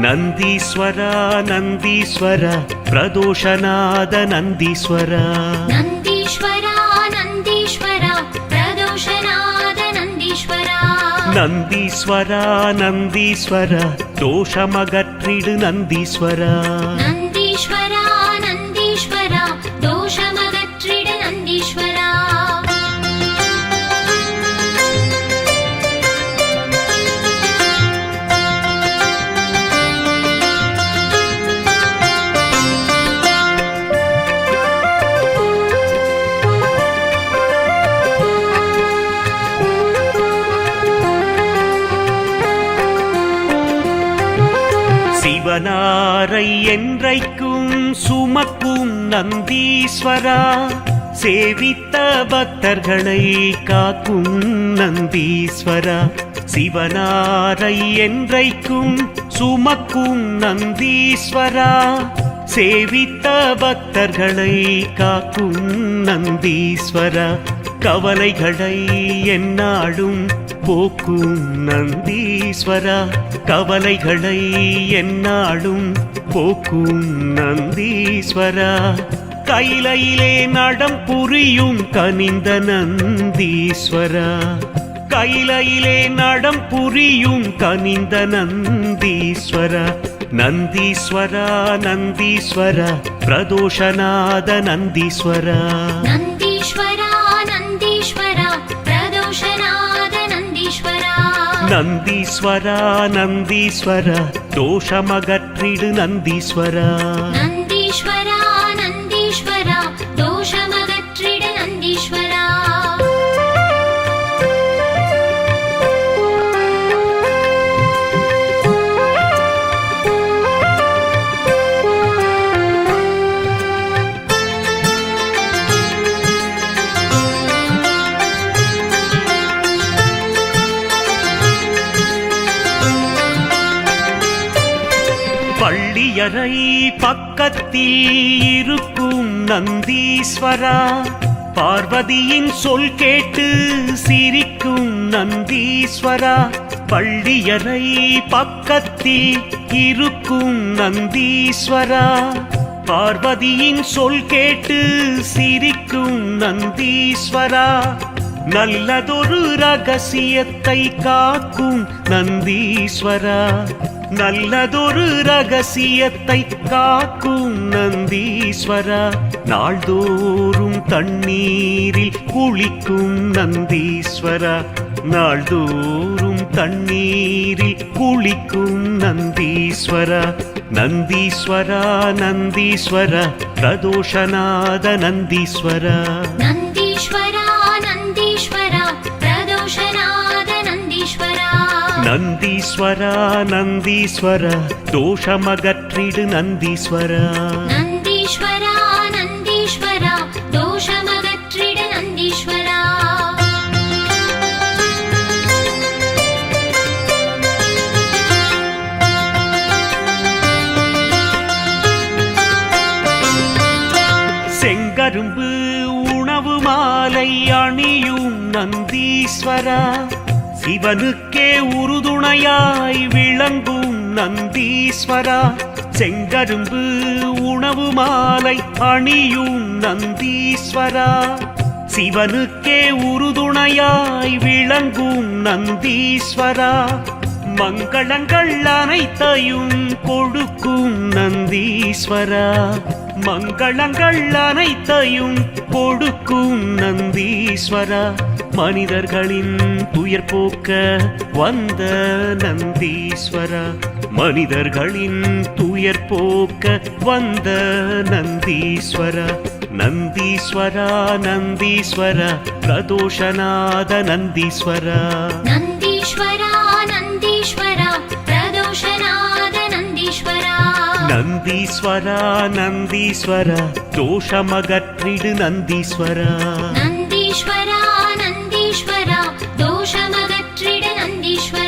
ನಂದೀಶ್ವರ ನಂದೀಶ್ವರ ಪ್ರದೋಷನಾದ ನಂದೀಶ್ವರ ನಂದೀಶ್ವರ ನಂದೀಶ್ವರ ಪ್ರದೋಷನಾದ ನಂದೀಶ್ವರ ನಂದೀಶ್ವರ ನಂದೀಶ್ವರ ದೋಷಮಗற்றிಡು ನಂದೀಶ್ವರ ನಂದೀಶ್ವರ ನಂದೀಶ್ವರ ದೋಷಮಗற்றிಡು ನಂದೀಶ್ವರ சிவனாரை என்றைக்கும் சுமக்கும் நந்தீஸ்வரா சேவித்த பக்தர்களை காக்கும் நந்தீஸ்வரா சிவனாரை என்றைக்கும் சுமக்கும் நந்தீஸ்வரா சேவித்த பக்தர்களை காக்கும் நந்தீஸ்வரா கவலைகளை எந்நாளும் போக்கும் நந்தீஸ்வரா கவலைகளை எந்நாளும் போக்கும் நந்தீஸ்வரா கைலையிலே நடம் புரியும் கனிந்த நந்தீஸ்வரா கைலையிலே நடம் புரியும் கனிந்த நந்தீஸ்வரா நந்தீஸ்வரா நந்தீஸ்வரா பிரதோஷநாத நந்தீஸ்வரா ನಂದೀಶ್ವರ ನಂದೀಶ್ವರ ಪ್ರದೋಷನಾದ ನಂದೀಶ್ವರ ನಂದೀಶ್ವರ ನಂದೀಶ್ವರ ದೋಷಮಗற்றிಡು ನಂದೀಶ್ವರ ನಂದೀಶ್ವರ ನಂದೀಶ್ವರ ದೋಷಮಗற்றிಡು ನಂದೀಶ್ವರ பள்ளியறை பக்கத்தில் இருக்கும் நந்தீஸ்வரா பார்வதியின் சொல் கேட்டு சிரிக்கும் நந்தீஸ்வரா பள்ளியறை பக்கத்தில் இருக்கும் நந்தீஸ்வரா பார்வதியின் சொல் கேட்டு சிரிக்கும் நந்தீஸ்வரா நல்லதொரு ரகசியத்தை காக்கும் நந்தீஸ்வரா நல்லதொரு ரகசியத்தை காக்கும் நந்தீஸ்வரா நாள்தோறும் தண்ணீரில் குளிக்கும் நந்தீஸ்வரா நாள்தோறும் தண்ணீரில் குளிக்கும் நந்தீஸ்வரா நந்தீஸ்வரா நந்தீஸ்வரா பிரதோஷநாத நந்தீஸ்வரா ನಂದೀಶ್ವರ ನಂದೀಶ್ವರ ಪ್ರದೋಷನಾದ ನಂದೀಶ್ವರ ನಂದೀಶ್ವರ ನಂದೀಶ್ವರ ದೋಷಮಗற்றிಡು ನಂದೀಶ್ವರ ನಂದೀಶ್ವರ ನಂದೀಶ್ವರ ದೋಷಮಗற்றிಡು ನಂದೀಶ್ವರ செங்கரும்பு உணவு மாலை அணியும் நந்தீஸ்வரா சிவனுக்கே உறுதுணையாய் விளங்கும் நந்தீஸ்வரா செங்கரும்பு உணவு மாலை அணியும் நந்தீஸ்வரா சிவனுக்கே உறுதுணையாய் விளங்கும் நந்தீஸ்வரா மங்களங்கள் அனைத்தையும் கொடுக்கும் நந்தீஸ்வரா மங்களங்கள் அனைத்தையும் கொடுக்கும் நந்தீஸ்வரா மனிதர்களின் துயர் போக்க வந்த நந்தீஸ்வரா மனிதர்களின் துயர் போக்க வந்த நந்தீஸ்வரா நந்தீஸ்வரா நந்தீஸ்வரா பிரதோஷநாத நந்தீஸ்வரா ನಂದೀಶ್ವರ ನಂದೀಶ್ವರ ಪ್ರದೋಷನಾದ ನಂದೀಶ್ವರ ನಂದೀಶ್ವರ ನಂದೀಶ್ವರ ದೋಷಮಗற்றிಡು ನಂದೀಶ್ವರ ನಂದೀಶ್ವರ ನಂದೀಶ್ವರ ದೋಷಮಗற்றிಡು ನಂದೀಶ್ವರ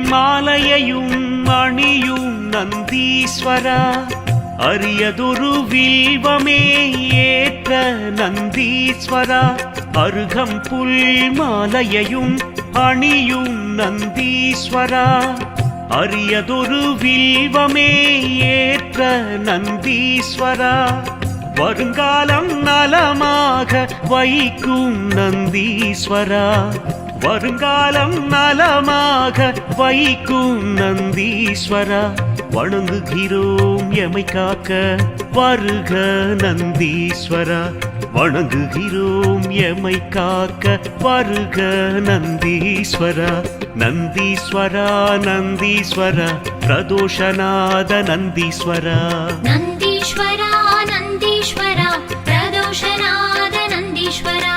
மாலையையும் அணியும் நந்தீஸ்வரா அரியதொரு வில்வமே ஏற்ற நந்தீஸ்வரா அருகம்புல் மாலையையும் அணியும் நந்தீஸ்வரா அரியதொரு வில்வமே ஏற்ற நந்தீஸ்வரா வருங்காலம் நலமாக வைக்கும் நந்தீஸ்வரா வருங்காலம் நலமாக வைக்கும் நந்தீஸ்வரா வணங்குகிறோம் எமை காக்க வருக நந்தீஸ்வரா வணங்குகிறோம் எமை காக்க வருக நந்தீஸ்வரா நந்தீஸ்வரா நந்தீஸ்வரா பிரதோஷநாத நந்தீஸ்வரா நந்தீஸ்வரா நந்தீஸ்வரா பிரதோஷநாத நந்தீஸ்வரா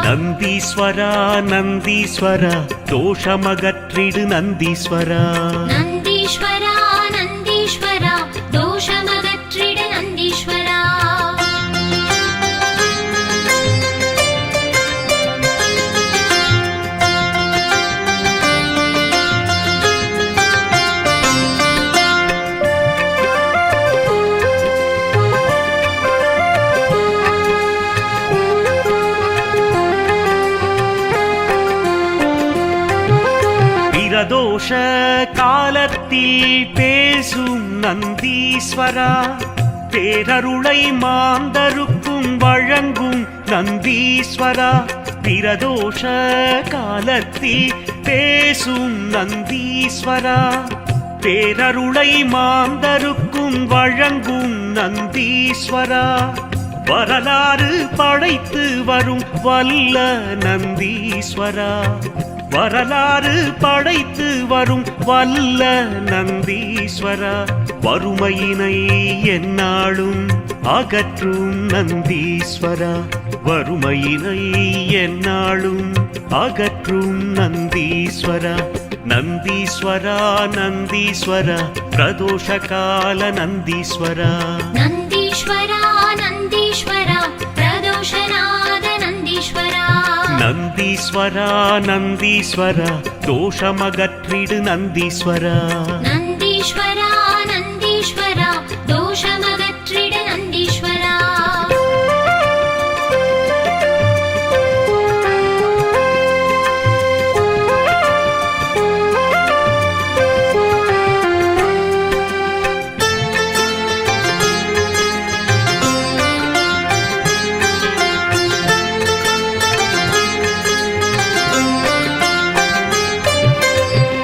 நந்தீஸ்வரா நந்தீஸ்வரா தோஷமகற்றிடு நந்தீஸ்வரா நந்தீஸ்வரா நந்தீஸ்வரா தோஷமகற்றிடு நந்தீஸ்வரா பிரதோஷ காலத்தில் பேசும் நந்தீஸ்வரா பேரருளை மாந்தருக்கும் வழங்கும் நந்தீஸ்வரா பிரதோஷ காலத்தில் பேசும் நந்தீஸ்வரா பேரருளை மாந்தருக்கும் வழங்கும் நந்தீஸ்வரா வரலாறு படைத்து வரும் வல்ல நந்தீஸ்வரா வரலாறு படைத்து வரும் வல்ல நந்தீஸ்வரா வறுமையினை எந்நாளும் அகற்றும் நந்தீஸ்வரா வறுமையினை எந்நாளும் அகற்றும் நந்தீஸ்வரா நந்தீஸ்வரா நந்தீஸ்வரா பிரதோஷகால நந்தீஸ்வரா நந்தீஸ்வரா நந்தீஸ்வரா பிரதோஷநாத நந்தீஸ்வரா நந்தீஸ்வரா நந்தீஸ்வரா தோஷமகற்றிடு நந்தீஸ்வரா நந்தீஸ்வரா நந்தீஸ்வரா தோஷமகற்றிடு நந்தீஸ்வரா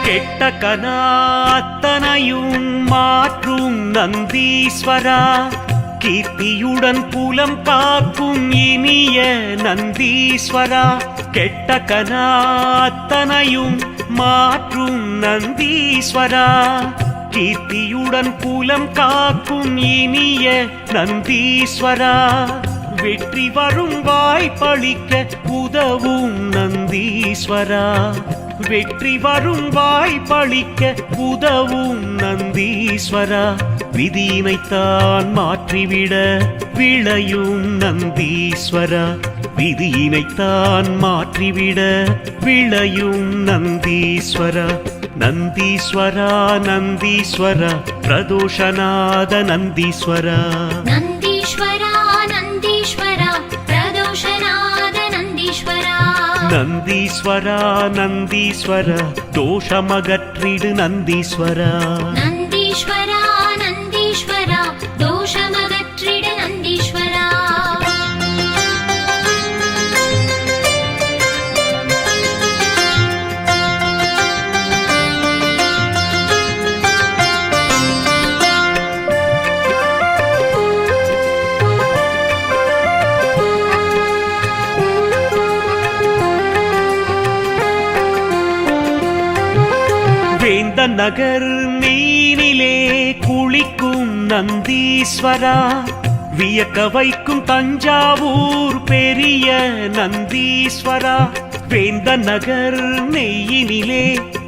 கெட்டகனா அத்தனையும் மாற்றும் நந்தீஸ்வரா கீர்த்தியுடன் புலம் காக்கும் இனிய நந்தீஸ்வரா கெட்டகனா அத்தனையும் மாற்றும் நந்தீஸ்வரா கீர்த்தியுடன் புலம் காக்கும் இனிய நந்தீஸ்வரா வெற்றி வரும் வாய்ப்பளிக்க உதவும் நந்தீஸ்வரா வெற்றி வரும் வாய்ப்பளிக்க உதவும் நந்தீஸ்வரா விதியினைத்தான் மாற்றிவிட விளையும் நந்தீஸ்வரா விதியினைத்தான் மாற்றிவிட விளையும் நந்தீஸ்வரா நந்தீஸ்வரா நந்தீஸ்வரா பிரதோஷநாத நந்தீஸ்வரா நந்தீஸ்வரா நந்தீஸ்வரா பிரதோஷநாத நந்தீஸ்வரா நந்தீஸ்வரா நந்தீஸ்வரா தோஷமகற்றிடு நந்தீஸ்வரா நந்தீஸ்வரா நந்தீஸ்வரா தோஷமகற்றிடு நந்தீஸ்வரா வேந்த நகர் நீனிலே குளிக்கும் நந்தீஸ்வரா வியக்க வைக்கும் தஞ்சாவூர் பெரிய நந்தீஸ்வரா வேந்த நகர் நெய்யினிலே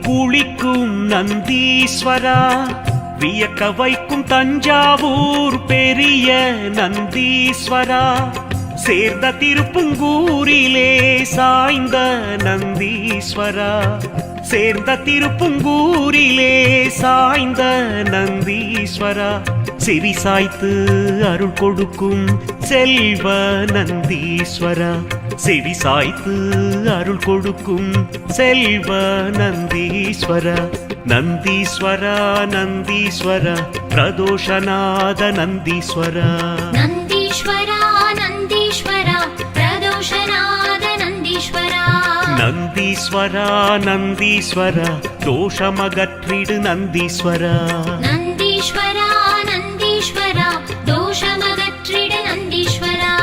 குளிக்கும் நந்தீஸ்வரா வியக்க வைக்கும் தஞ்சாவூர் பெரிய நந்தீஸ்வரா சேர்ந்த திருப்புங்கூரிலே சாய்ந்த நந்தீஸ்வரா சேர்ந்த திருப்புங்கூரிலே சாய்ந்த நந்தீஸ்வரா, செவி சாய்த்து அருள் கொடுக்கும் செல்வ நந்தீஸ்வரா, செவி சாய்த்து அருள் கொடுக்கும் செல்வ நந்தீஸ்வரா. நந்தீஸ்வரா நந்தீஸ்வரா பிரதோஷநாத நந்தீஸ்வரா. நந்தீஸ்வரா நந்தீஸ்வரா பிரதோஷநாத நந்தீஸ்வரா. நந்தீஸ்வரா நந்தீஸ்வரா தோஷமகற்றிடு நந்தீஸ்வரா. நந்தீஸ்வரா நந்தீஸ்வரா தோஷமகற்றிடு நந்தீஸ்வரா.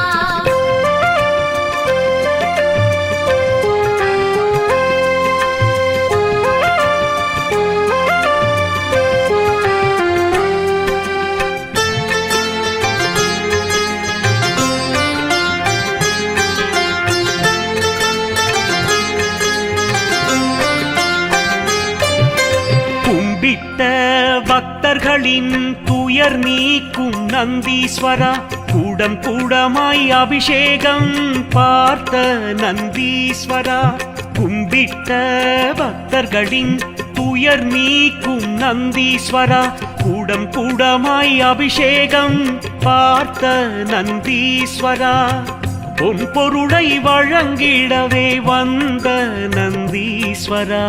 பக்தர்களின் துயர் நீக்கும் நந்தீஸ்வரா, கூடம் கூடமாய் அபிஷேகம் பார்த்த நந்தீஸ்வரா. கும்பிட்ட பக்தர்களின் துயர் நீக்கும் நந்தீஸ்வரா, கூடம் கூடமாய் அபிஷேகம் பார்த்த நந்தீஸ்வரா. பொன் பொருளை வழங்கிடவே வந்த நந்தீஸ்வரா,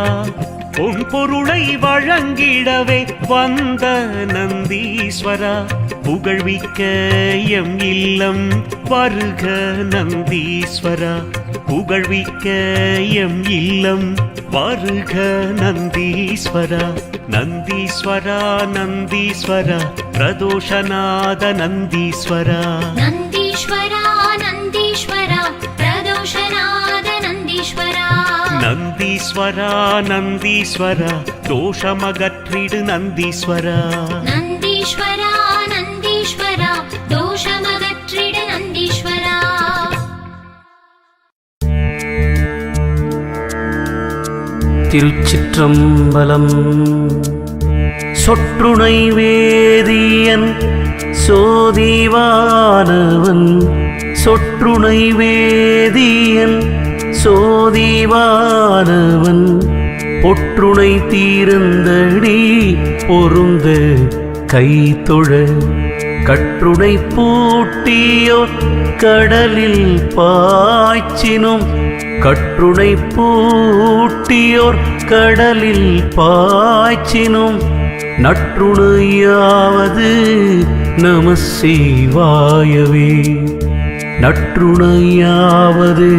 பொன் பொருளை வழங்கிடவே வந்த நந்தீஸ்வரா. புகழ்விக்க எம் இல்லம் வருக நந்தீஸ்வரா, புகழ்விக்க எம் இல்லம் வருக நந்தீஸ்வரா. நந்தீஸ்வரா நந்தீஸ்வரா பிரதோஷநாத நந்தீஸ்வரா. நந்தீஸ்வரா நந்தீஸ்வரா பிரதோஷநாத நந்தீஸ்வரா. நந்தீஸ்வரா நந்தீஸ்வரா தோஷமகற்றிடு நந்தீஸ்வரா. நந்தீஸ்வரா நந்தீஸ்வரா தோஷமகற்றிடு நந்தீஸ்வரா. திருச்சிற்றம்பலம். சொற்றுணை வேதியன் சோதிவானவன், சொற்றுணை வேதியன் சோதிவானவன், பொற்றுணை தீர்ந்தடி பொருந்த கைதொழ, கற்றுணை பூட்டியோர் கடலில் பாய்ச்சினும், கற்றுணை பூட்டியோர் கடலில் பாய்ச்சினும், நற்றுணையாவது நம சிவாயவே, நற்றுணையாவது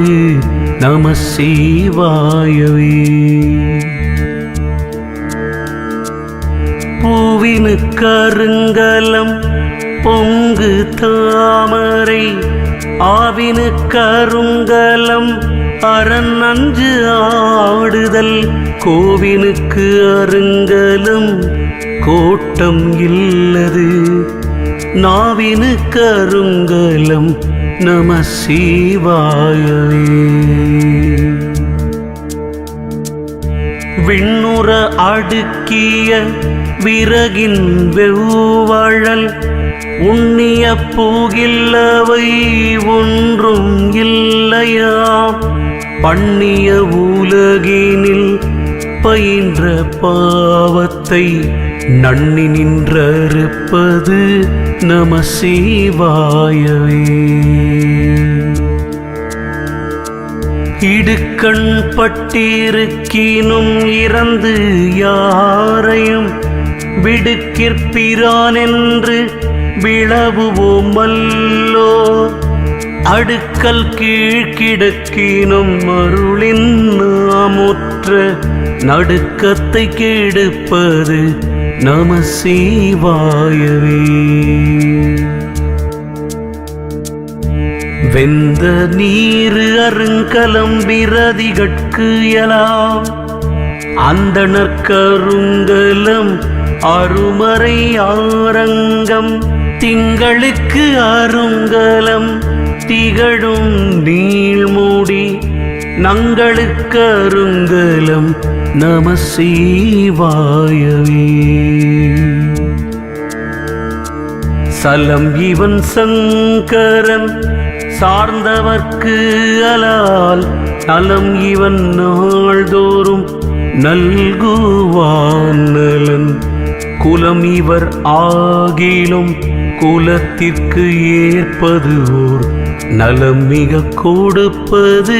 நம சிவாயவே. பூவினு கருங்கலம் பொங்கு தாமரை, ஆவினு கருங்கலம் அரண் நஞ்சு ஆடுதல், கோவினுக்கு அருங்கலம் கோட்டம் இல்லது, நாவினு கருங்கலம் நம சிவாயவே. விண்ணுற அடுக்கிய விறகின் வெவ்வழல், உண்ணிய பூகில்லவை ஒன்றும் இல்லையாம், பண்ணிய உலகினில் பயின்ற பாவத்தை நன்னி நின்றறுப்பது நம சிவாயவே. இடுக்கண் பட்டிருக்கினும் இறந்து யாரையும் விடுக்கிற்பிரான் என்று விளவுவோமல்லோ, அடுக்கல் கீழ்கிடக்கினும் அருளின் நாமுற்ற நடுக்கத்தை கெடுப்பது நம சிவாயவே. வெந்த நீரு அருங்கலம் விரதிகட்கு எலாம், அந்தணர் கருங்கலம் அருமறை ஆரங்கம், திங்களுக்கு அருங்கலம் திகழும் நீள்மூடி, நங்களுக்கு அருங்கலம் நம சிவாயவே. சலம் இவன் சங்கரன் சார்ந்தவர்க்கு அலால், நலம் இவன் நாள்தோறும் நல்குவான் நலன். குலம் இவர் ஆகிலும் குலத்திற்கு ஏற்பது ஓர் நலம் மிக கொடுப்பது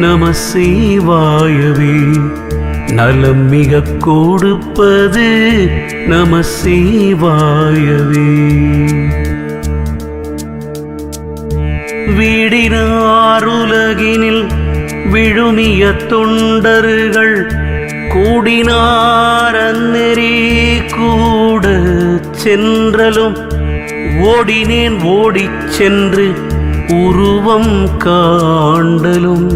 நம சிவாயவே. நலம் மிக கொடுப்பது நம சிவாயவே. வீடினார் உலகினில் விழுமிய தொண்டர்கள் கூடினார் அந்நெறி கூட சென்றலும் ஓடினேன் ஓடிச் சென்று உருவம் காண்டலும்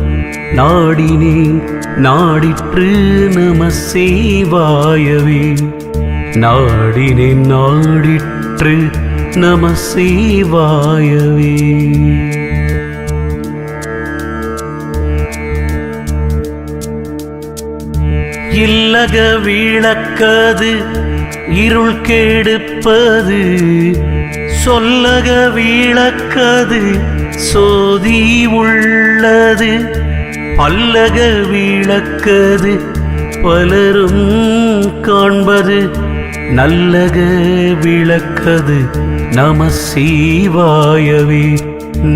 நாடினேன் நாடிற்று நம சிவாயவே. நாடினேன் நாடிற்று நம சிவாயவே. இல்லக விளக்கது இருள் கெடுப்பது சொல்லக விளக்கது சோதி உள்ளது. பல்லக விளக்கது பலரும் காண்பது நல்லக விளக்கது நம சிவாயவே.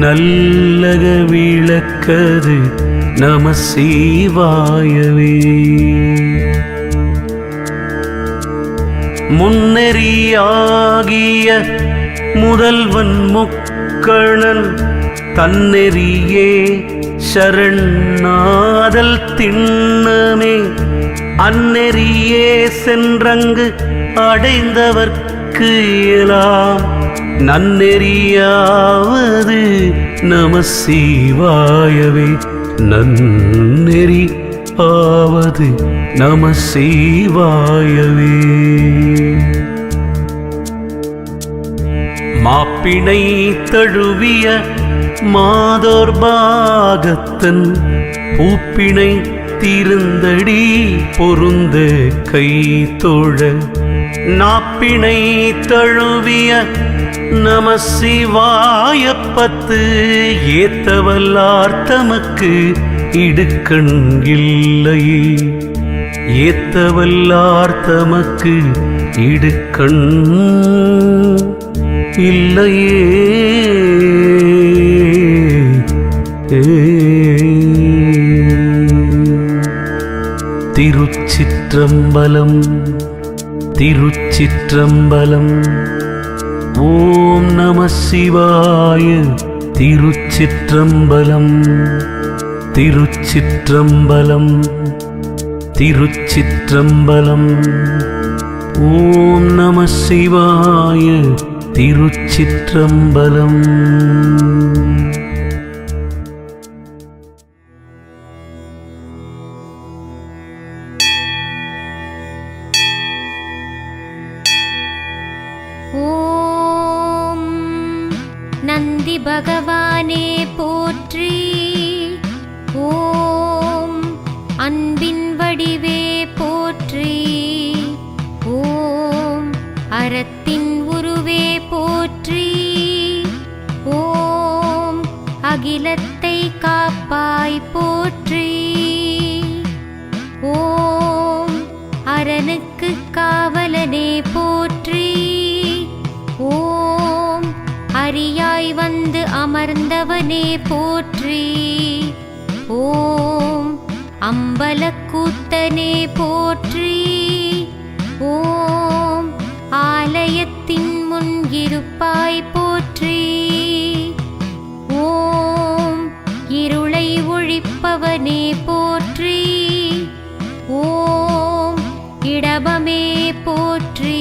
நல்லக விளக்கது நம சிவாயவே. முன்னெறியாகிய முதல்வன் முக்கணன் தன்னெறியே சரணாதல் திண்ணமே. அந்நெறியே சென்றங்கு அடைந்தவர்க்கு எல்லாம் நன்னெறியாவது நம சிவாயவே. நன்னெறி ஆவது நம சிவாயவே. மாப்பிணை தழுவிய மாதோர் பாகத்தன் பூப்பிணை திருந்தடி பொருந்த கை தோழ. நாப்பிணை தழுவிய நம சிவாயப்பத்து ஏத்தவல்லார் தமக்கு இடுக்கண் இல்லையே. ஏத்தவல்லார் தமக்கு இடுக்கண் இல்லையே. திருச்சிற்றம்பலம். திருச்சிற்றம்பலம். ஓம் நம சிவாய. திருச்சிற்றம்பலம். திருச்சிற்றம்பலம். திருச்சிற்றம்பலம். ஓம் நம சிவாய. திருச்சிற்றம்பலம். ஓம் நந்தி பகவானே போற்றி. ஓம் அன்பின் வடிவே போற்றி. ஓம் அறத்தின் உருவே போற்றி. ஓம் அகிலத்தை காப்பாய் போற்றி. ஓம் அரணுக்கு காவலனே போற்றி. ஓம் அரியாய் வந்து அமர்ந்தவனே போற்றி. ஓம் அம்பலக்கூத்தனே போற்றி. ஓம் ஆலயத்தின் முன் இருப்பாய் போற்றி. ஓம் இருளை ஒழிப்பவனே போற்றி. ஓம் இடபமே போற்றி.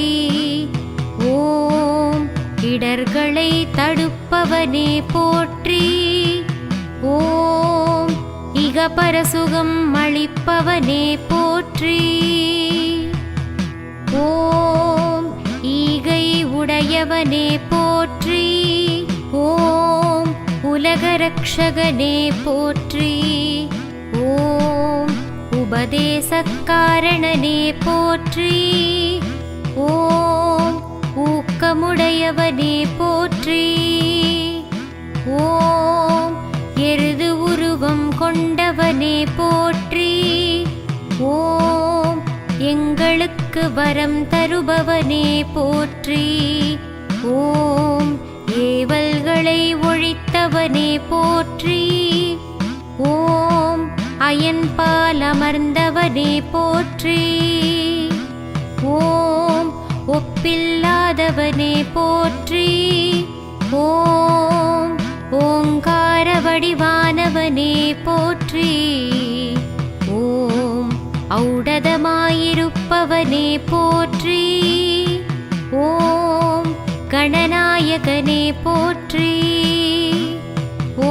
ஓம் இடர்களை தடுப்பவனே போற்றி. ஓம் இகபரசுகம் அளிப்பவனே போற்றி. ஓம் ஈகை உடையவனே போற்றி. ஓம் உலகரக்ஷகனே போற்றி. ஓம் உபதேசக்காரணனே போற்றி. ஓம் ஊக்கமுடையவனே போற்றி. ஓம் எருது உருவம் கொண்டவனே போற்றி. ஓம் எங்களுக்கு வரம் தருபவனே போற்றி. ஓம் ஏவல்களை ஒழித்தவனே போற்றி. ஓம் அயன்பால் அமர்ந்தவனே போற்றி. ஓம் ஒப்பில்லாதவனே போற்றி. ஓம் ஓங்கார வடிவானவனே போற்றி. ஓம் ஔடதமாயிருப்பவனே போற்றி. ஓம் கணநாயகனே போற்றி.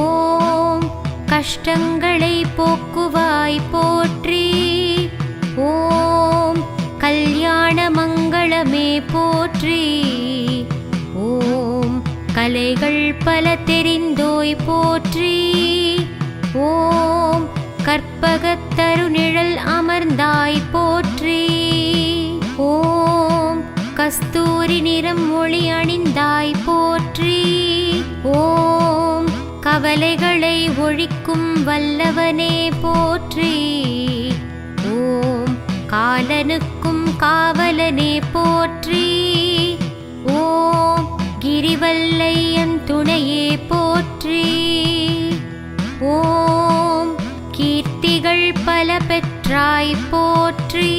ஓம் கஷ்டங்களை போக்குவாய் போற்றி. ஓம் கல்யாண மங்களமே போற்றி. ஓம் கலைகள் பல தெரிந்தோய் போற்றி. ஓம் கற்பகத்தருநிழல் அமர்ந்தாய் போற்றி. ஓம் கஸ்தூரி நிறம் ஒளி அணிந்தாய் போற்றி. ஓம் கவலைகளை ஒழிக்கும் வல்லவனே போற்றி. ஓம் காலனுக்கும் காவலனே போற்றி. ஓம் கிரிவல்லையன் துணையே போற்றி. ஓம் கீர்த்திகள் பல பெற்றாய் போற்றி.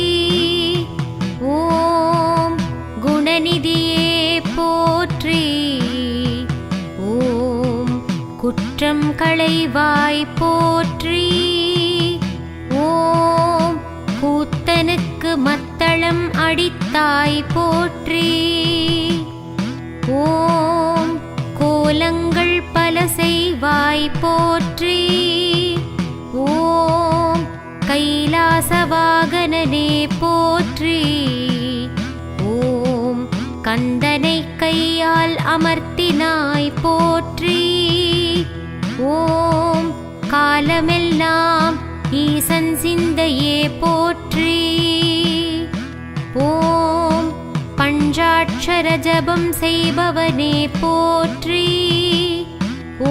ஓம் குணநிதியே போற்றி. ஓம் குற்றம் களைவாய் போற்றி. ஓம் கூத்தனுக்கு மத்தளம் அடித்தாய் போற்றி. ஓம் கோலங்கள் பல செய்வாய் போற்றி. ஓம் கைலாசவாகனனே போற்றி. ஓம் கந்தனை கையால் அமர்த்தினாய் போற்றி. ஓம் காலமெல்லாம் ஈசன் சிந்தையே போற்றி. ஓம் பஞ்சாட்சர ஜபம் செய்பவனே போற்றி.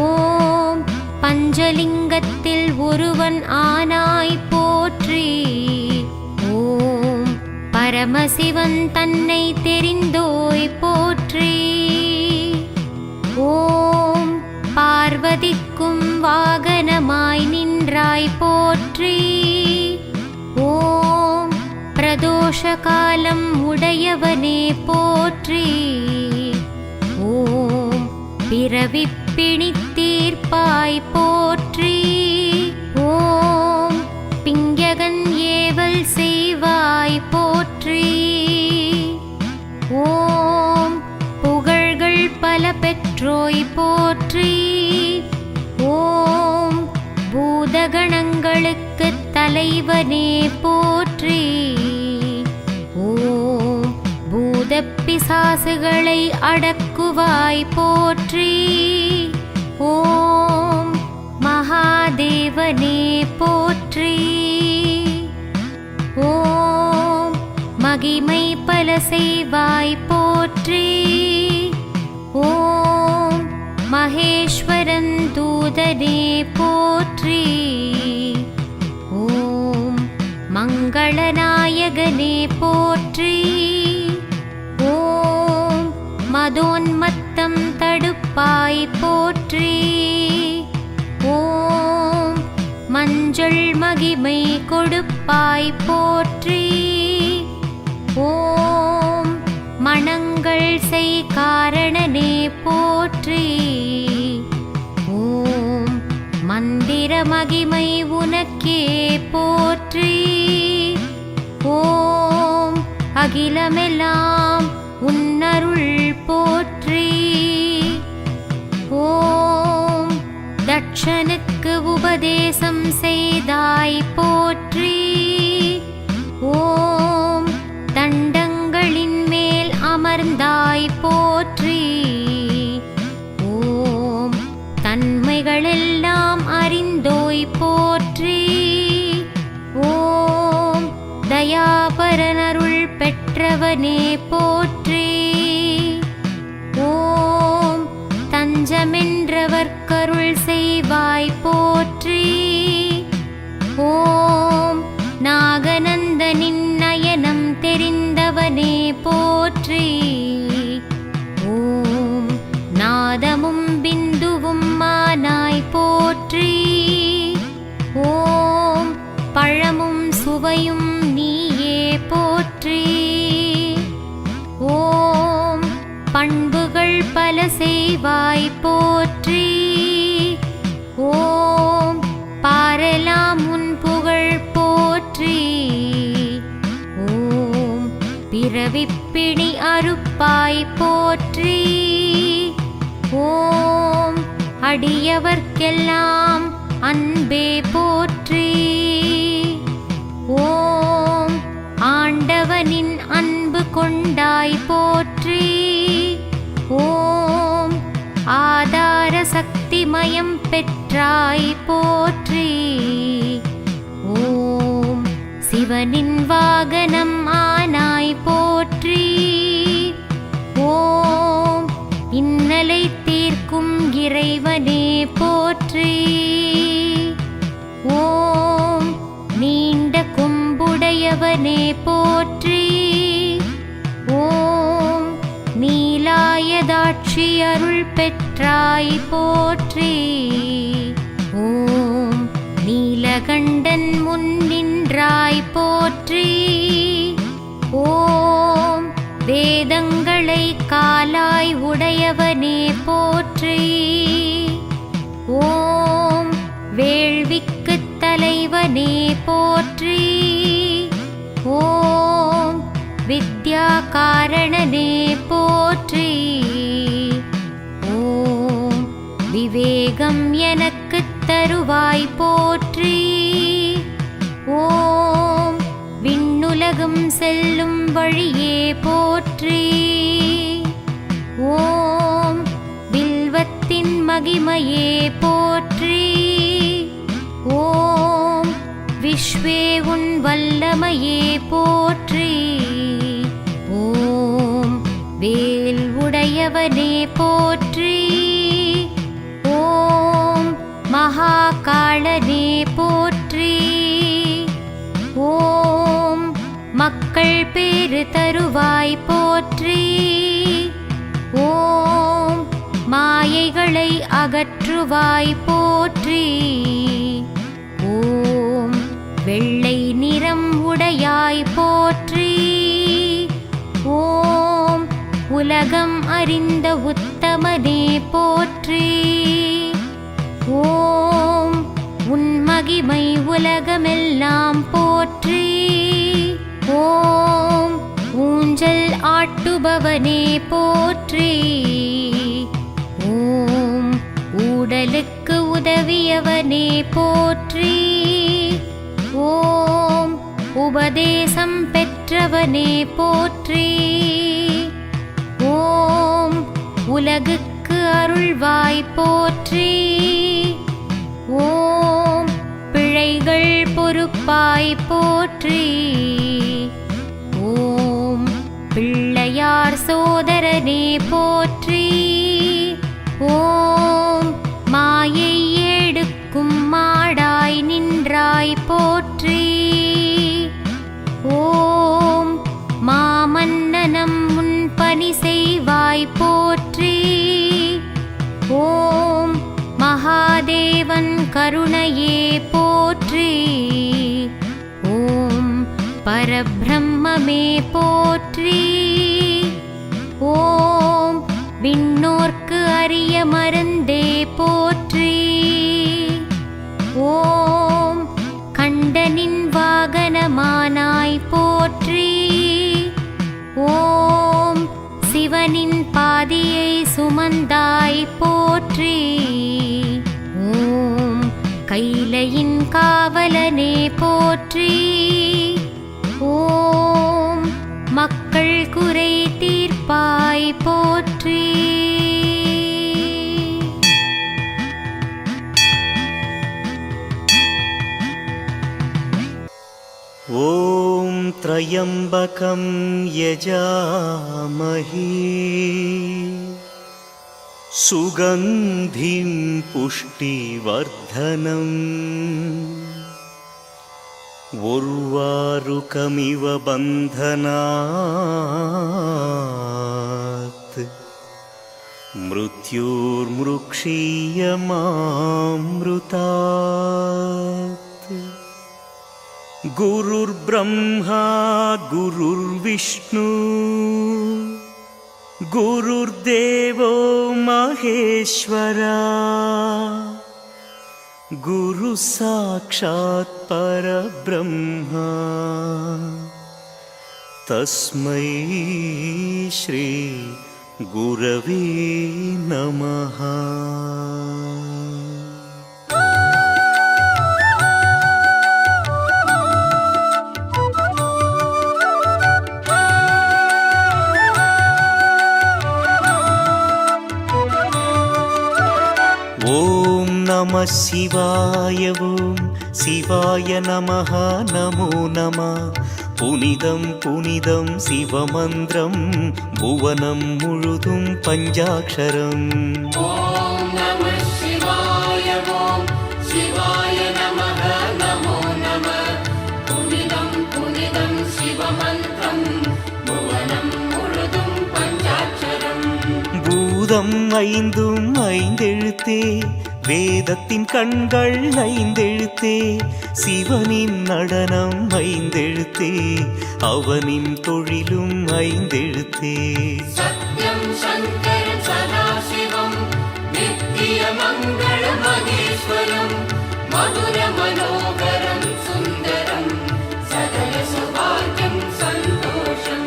ஓம் பஞ்சலிங்கத்தில் ஒருவன் ஆனாய் போற்றி. ஓம் பரமசிவன் தன்னை தெரிந்தோய் போற்றி. ஓம் பார்வதிக்கும் வாகனமாய் நின்றாய் போற்றி. ஓம் பிரதோஷ காலம் உடையவனே போற்றி. ஓம் பிறவிப் பிணித் தீர்ப்பாய் போற்றி. ஓம் பிங்ககன் ஏவல் செய்வாய் போற்றி. ஓம் புகழ்கள் பல பெற்றோய் போற்றி. ஓம் பூதகணங்களுக்கு தலைவனே போற்றி. ஓம் பூதப்பிசாசுகளை அடக்குவாய் போற்றி. ஓம் மகாதேவனே போற்றி. ஓம் மகிமை பல செய்வாய் போற்றி. ஓம் மகேஸ்வரன் தூதனே போற்றி. ஓம் மங்களநாயகனே போற்றி. ஓம் மதோன்மத்தம் தடுப்பாய் போற்றி. ஓம் மஞ்சள் மகிமை கொடுப்பாய் போற்றி. ஓம் மணங்கள் செய் காரணனே போற்றி. ஓம் மந்திர மகிமை உனக்கே போற்றி. ஓம் அகிலமெல்லாம் உன்னருள் போற்றி. ஓம் தட்சனுக்கு உபதேசம் செய்தாய் போற்றி. ஓம் தண்டங்களின் மேல் அமர்ந்தாய் போற்றி. ஓம் தன்மைகளெல்லாம் அறிந்தோய் போற்றி. ஓம் தயாபரனருள் பெற்றவனே போற்றி. ஓம் தஞ்சமென்றவர்க்கருள் செய்வாய் போற்றி. ஓம் நாகநந்தனின் நயனம் தெரிந்தவனே போற்றி. ஓம் நாதமும் பிந்துவும் மானாய் போற்றி. ஓம் பழமும் சுவையும் நீயே போற்றி. ஓம் பண்புகள் பல செய்வாய் போற்றி. ஓம் பாரெலாம் உன் புகழ் போற்றி. ஓம் பிறவிப்பிணி அறுப்பாய் போற்றி. ஓம் அடியவர்க்கெல்லாம் அன்பே போற்றி. ஓம் ஆண்டவனின் அன்பு கொண்டாய் போற்றி. ஓம் ஆதார சக்திமயம் பெற்றாய் போற்றி. ஓம் சிவனின் வாகனம் ஆனாய் போற்றி. ஓம் இன்னலை தீர்க்கும் இறைவனே போற்றி. ஓம் நீண்ட கொம்புடையவனே போற்றி. ஓம் நீலாயதாட்சி அருள் பெற்றாய் போற்றி. ஓம் நீலகண்டன் முன் நின்றாய் போற்றி. ஓம் வேதங்களை காலாய் உடையவனே போற்றி. ஓம் வேள்விக்கு தலைவனே போற்றி. ஓம் வித்யா காரணனே போற்றி. ஓம் விவேகம் எனக்குத் தருவாய் போற்றி. ஓம் விண்ணுலகம் செல்லும் வழியே போற்றி. ஓம் வில்வத்தின் மகிமையே போற்றி. ஓம் விஸ்வே உன் வல்லமையே போற்றி. ஓம் வேல் உடையவனே போற்றி. ஓம் மகாகாளனே போற்றி. ஓம் மக்கள் பேறு தருவாய் போற்றி. ஓம் மாயைகளை அகற்றுவாய் போற்றி. ஓம் வெள்ளை நிறம் உடையாய் போற்றி. ஓம் உலகம் அறிந்த உத்தமனே போற்றி. ஓம் உன் மகிமை உலகமெல்லாம் போற்றி. ஓம் ஊஞ்சல் ஆட்டுபவனே போற்றி. ஓம் ஊடலுக்கு உதவியவனே போற்றி. ஓம் உபதேசம் பெற்றவனே போற்றி. ஓம் உலகுக்கு அருள்வாய் போற்றி. ஓம் பிழைகள் பொறுப்பாய் போற்றி. ஓம் பிள்ளையார் சோதரனே போற்றி. ஓம் மாயை ஏடுக்கும் மாடாய் நின்றாய் போற்றி. ஓம் மாமன்னனம் முன் பணி செய்வாய் போற்றி. ஓம் மகாதேவன் கருணையே போற்றி. ஓம் பரபிரம்மமே போற்றி. ஓம் விண்ணோர்க்கு அரிய மருந்தே போற்றி. ஓம் கண்டனின் வாகனமானாய் போற்றி. ஓம் சிவனின் பாதியை சுமந்தாய் போற்றி. ஓம் கைலையின் காவலனே போற்றி. ஓம் மக்கள் குறை தீர்ப்பாய் போற்றி. ॐ त्र्यम्बकं यजामहे सुगन्धिं पुष्टिवर्धनम् उर्वारुकमिव बन्धनात् मृत्युर्मृक्षीयमामृतात् गुरुर्ब्रह्मा गुरुर्विष्णु गुरुर्देवो महेश्वरा गुरु साक्षात् परब्रह्मा तस्मै श्री गुरवे नमः। ॐ नमः शिवाय ॐ शिवाय नमः नमो नमः। पुनिदं पुनिदं शिवमन्त्रं भुवनं मुळुदुं पञ्चाक्षरम्। ॐ नमः शिवाय ॐ शिवाय नमः नमो नमः। पुनिदं पुनिदं शिवमन्त्रं भुवनं मुळुदुं पञ्चाक्षरम्। பூதம் ஐந்தும் ஐந்தெழுத்தே வேதத்தின் கண்கள் ஐந்தெழுத்தே சிவனின் நடனம் ஐந்தெழுத்தே அவனின் தொழிலும் ஐந்தெழுத்தே सत्यं शङ्करं सदाशिवं नित्यमङ्गलं महेश्वरं मधुरमनोहरं सुन्दरं सकलसौभाग्यं सन्तोषम्।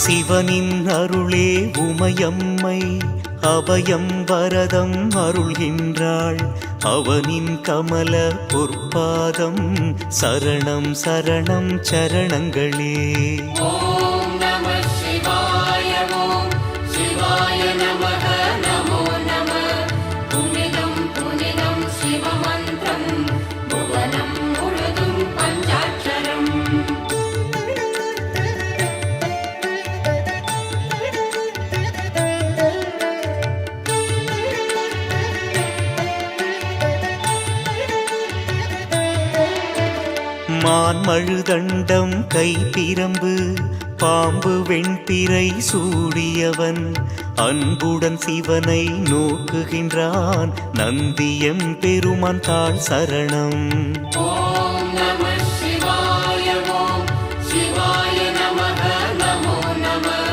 சிவனின் அருளே உமையம்மை அபயம் வரதம் அருள்கின்றாள் அவனின் கமல பொற்பாதம் சரணம் சரணம் சரணங்களே। ॐ नमः शिवाय ॐ शिवाय नमः नमो नमः। पुनिदं पुनिदं शिवमन्त्रं भुवनं मुळुदुं पञ्चाक्षरम्। மான்மழுதண்டம் கைப்பிரம்பு பாம்பு வெண்பிறை சூடியவன் அன்புடன் சிவனை நோக்குகின்றான் நந்தியம் பெருமான் தாழ் சரணம்। ॐ नमः शिवाय ॐ शिवाय नमः नमो नमः।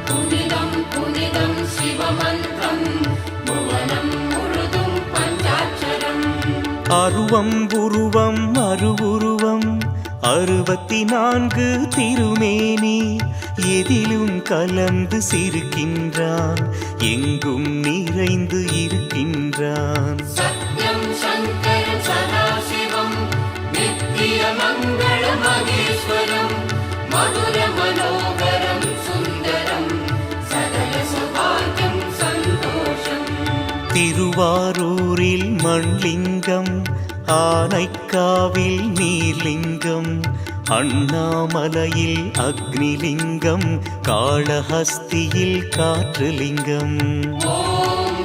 पुनिदं पुनिदं शिवमन्त्रं भुवनं मुळुदुं पञ्चाक्षरम्। அருவம் உருவம் அருவுருவம் 64 திருமேனி எதிலும் கலந்து சிரிக்கின்றான் எங்கும் நிறைந்து இருக்கின்றான்। सत्यं शङ्करं सदाशिवं नित्यमङ्गलं महेश्वरं मधुरमनोहरं सुन्दरं सकलसौभाग्यं सन्तोषम्। திருவாரூரில் மண்லிங்கம் ஆனைக்காவில் நீர்லிங்கம் அண்ணாமலையில் அக்னிலிங்கம் காளஹஸ்தியில் காற்றுலிங்கம்। ॐ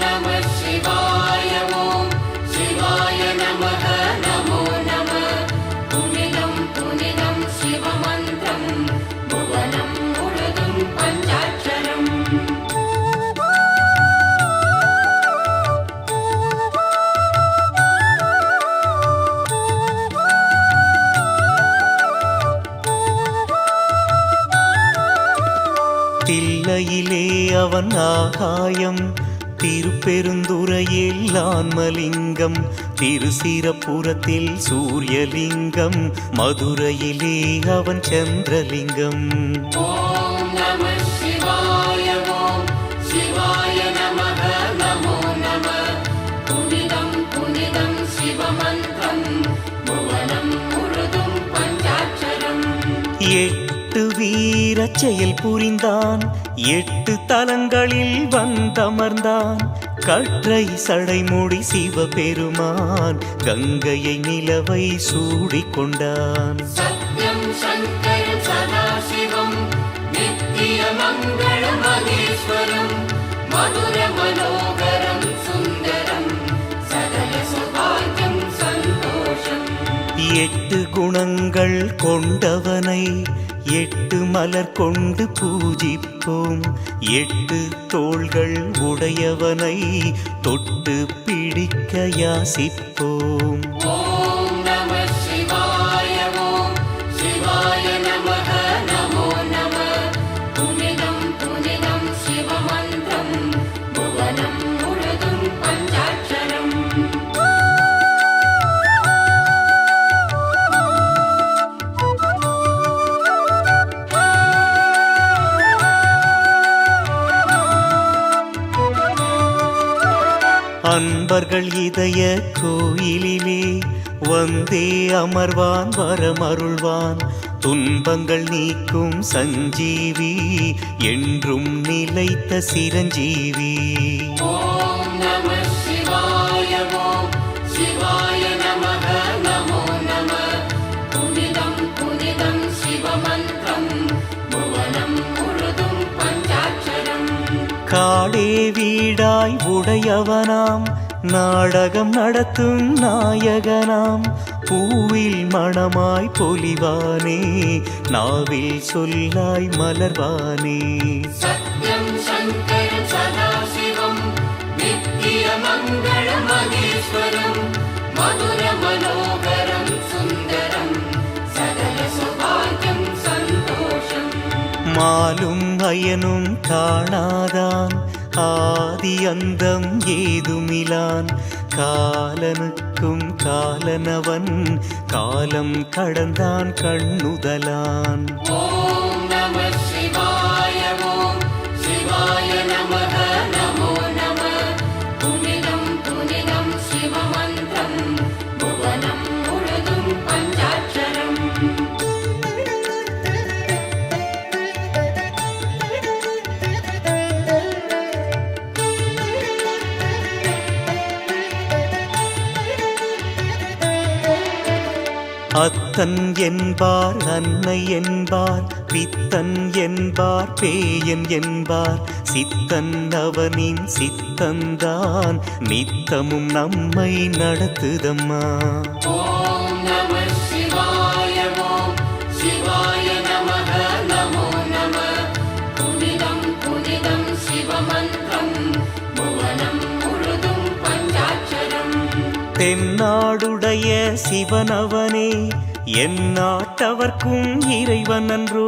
नमः शिवाय ॐ शिवाय नमः नमो नमः। पुनिदं पुनिदं शिवमन्त्रं भुवनं मुळुदुं पञ्चाक्षरम्। தில்லையிலே அவன் ஆகாயம் திருப்பெருந்துறையில் ஆன்மலிங்கம் திருசிரபுரத்தில் சூரியலிங்கம் மதுரையிலே அவன் சந்திரலிங்கம்। ॐ नमः शिवाय ॐ शिवाय नमः नमो नमः। पुनिदं पुनिदं शिवमन्त्रं भुवनं मुळुदुं पञ्चाक्षरम्। 8 வீரச் செயல் புரிந்தான் 8 தலங்களில் வந்தமர்ந்தான் கற்றை சடைமுடி சிவபெருமான் கங்கையை நிலவை சூடிக்கொண்டான்। सत्यं शङ्करं सदाशिवं नित्यमङ्गलं महेश्वरं मधुरमनोहरं सुन्दरं सकलसौभाग्यं सन्तोषम्। 8 குணங்கள் கொண்டவனை 8 மலர் கொண்டு பூஜிப்போம். 8 தோள்கள் உடையவனை தொட்டு பிடிக்க யாசிப்போம். ஓம் நம சிவாய ஓம் சிவாய நமக நமோ நம. புனிதம் புனிதம் சிவமந்திரம் புவனம் முழுதும் பஞ்சாட்சரம். அன்பர்கள் இதய கோயிலிலே வந்தே அமர்வான் வரமருள்வான். துன்பங்கள் நீக்கும் சஞ்சீவி என்றும் நிலைத்த சிரஞ்சீவி. ஓம் நம சிவாய ஓம் சிவாய நமக நமோ நம. புனிதம் புனிதம் சிவமந்திரம் புவனம் முழுதும் பஞ்சாட்சரம். காடே வீடாய் உடையவனாம் நாடகம் நடத்தும் நாயகனாம். பூவில் மணமாய் பொலிவானே நாவில் சொல்லாய் மலர்வானே. சத்யம் சங்கரம் சதாசிவம் நித்திய மங்கள மகேஸ்வரம். மதுர மனோகரம் சுந்தரம் சகல சௌபாகியம் சந்தோஷம். மாலும் அயனும் காணாதான் ஆதி அந்தம் ஏதுமிலான். காலனுக்கும் காலனவன் காலம் கடந்தான் கண்ணுதலான். ஓம் நம சிவாய ஓம் சிவாய நமக நமோ நம. புனிதம் புனிதம் சிவமந்திரம் புவனம் முழுதும் பஞ்சாட்சரம். அத்தன் என்பார் அன்னை என்பார் பித்தன் என்பார் பேயன் என்பார். சித்தன் அவனின் சித்தந்தான் நித்தமும் நம்மை நடத்துதம்மா. ஓம் நம சிவாய ஓம் சிவாய நமக நமோ நம. புனிதம் புனிதம் சிவமந்திரம் புவனம் முழுதும் பஞ்சாட்சரம். தென்னாடுடைய சிவனவனே எந்நாட்டவர்க்கும் இறைவன் அன்றோ.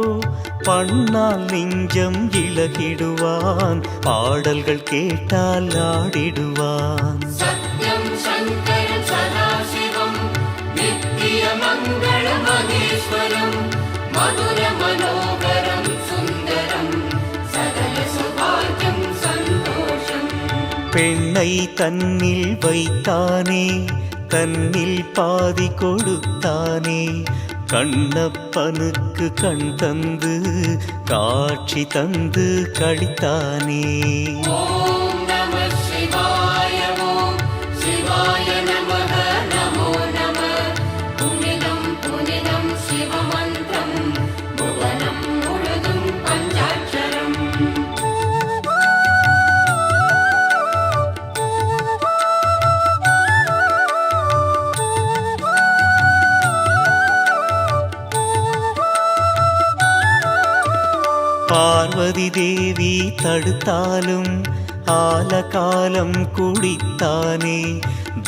பண்ணால் நெஞ்சம் இளகிடுவான் பாடல்கள் கேட்டால் ஆடிடுவான். சத்யம் சங்கரம் சதாசிவம் நித்திய மங்கள மகேஸ்வரம். மதுர மனோகரம் சுந்தரம் சகல சௌபாகியம் சந்தோஷம். பெண்ணை தன்னில் வைத்தானே தன்னில் பாதி கொடுத்தானே. கண்ணப்பனுக்கு கண் தந்து காட்சி தந்து கழித்தானே. ஓம் நம சிவாய ஓம் சிவாய நமக நமோ நம. புனிதம் புனிதம் சிவமந்திரம் புவனம் முழுதும் பஞ்சாட்சரம். பார்வதி தேவி தடுத்தாலும் ஆலகாலம் குடித்தானே.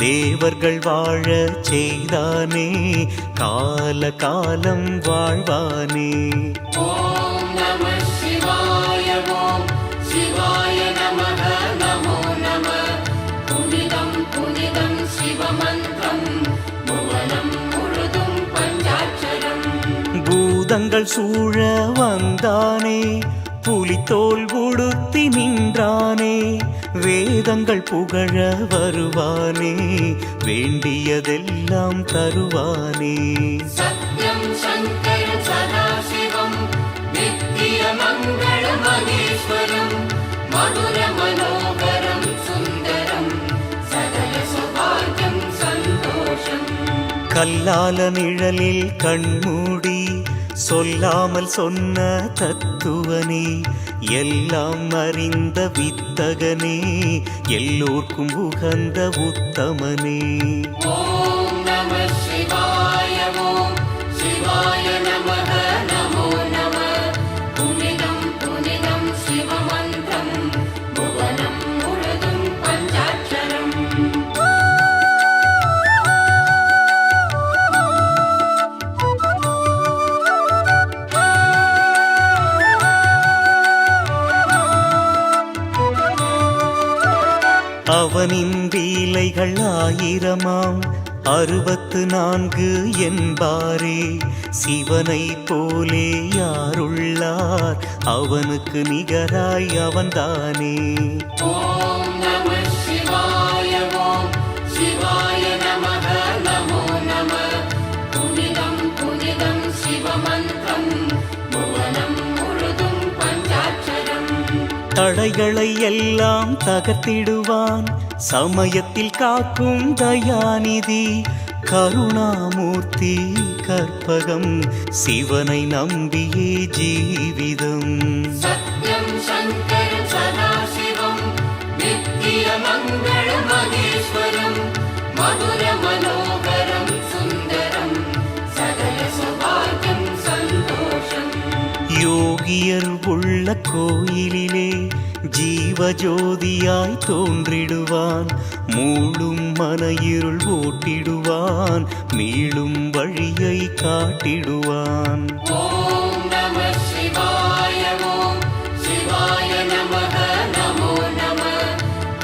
தேவர்கள் வாழ செய்தானே கால காலம் வாழ்வானே. ஓம் நம சிவாய ஓம் சிவாய நமக நமோ நம. புனிதம் புனிதம் சிவமந்திரம் புவனம் முழுதும் பஞ்சாட்சரம். பூதங்கள் சூழ வந்தானே புலித்தோல் உடுத்தி நின்றானே. வேதங்கள் புகழ வருவானே வேண்டியதெல்லாம் தருவானே. சத்யம் சங்கரம் சதாசிவம் நித்திய மங்கள மகேஸ்வரம். மதுர மனோகரம் சுந்தரம் சகல சௌபாகியம் சந்தோஷம். கல்லால நிழலில் கண்மூடி சொல்லாமல் சொன்ன தத்துவனே. எல்லாம் அறிந்த வித்தகனே எல்லோர்க்கும் உகந்த உத்தமனே. ஓம் நம சிவாய ஓம் அவனின் லீலைகள் 1000ஆம் 64 என்பாரே. சிவனை போலே யாருள்ளார், அவனுக்கு நிகராய் அவன்தானே. ஓம் நம சிவாய ஓம் சிவாய நமக நமோ நம. புனிதம் புனிதம் சிவமந்திரம் புவனம் முழுதும் பஞ்சாட்சரம். தடைகளை எல்லாம் தகர்த்திடுவான், சமயத்தில் காக்கும் தயாநிதி. கருணாமூர்த்தி கற்பகம், சிவனை நம்பியே ஜீவிதம். சத்யம் சங்கரம் சதாசிவம் நித்திய மங்கள மகேஸ்வரம். மதுர மனோகரம் சுந்தரம் சகல சௌபாகியம் சந்தோஷம். யோகியர் உள்ள கோயிலிலே ஜீவஜோதியாய் தோன்றிடுவான். மூளும் மன இருள் ஓட்டிடுவான், மீளும் வழியை காட்டிடுவான். ஓம் நம சிவாய ஓம் சிவாய நமக நமோ நம.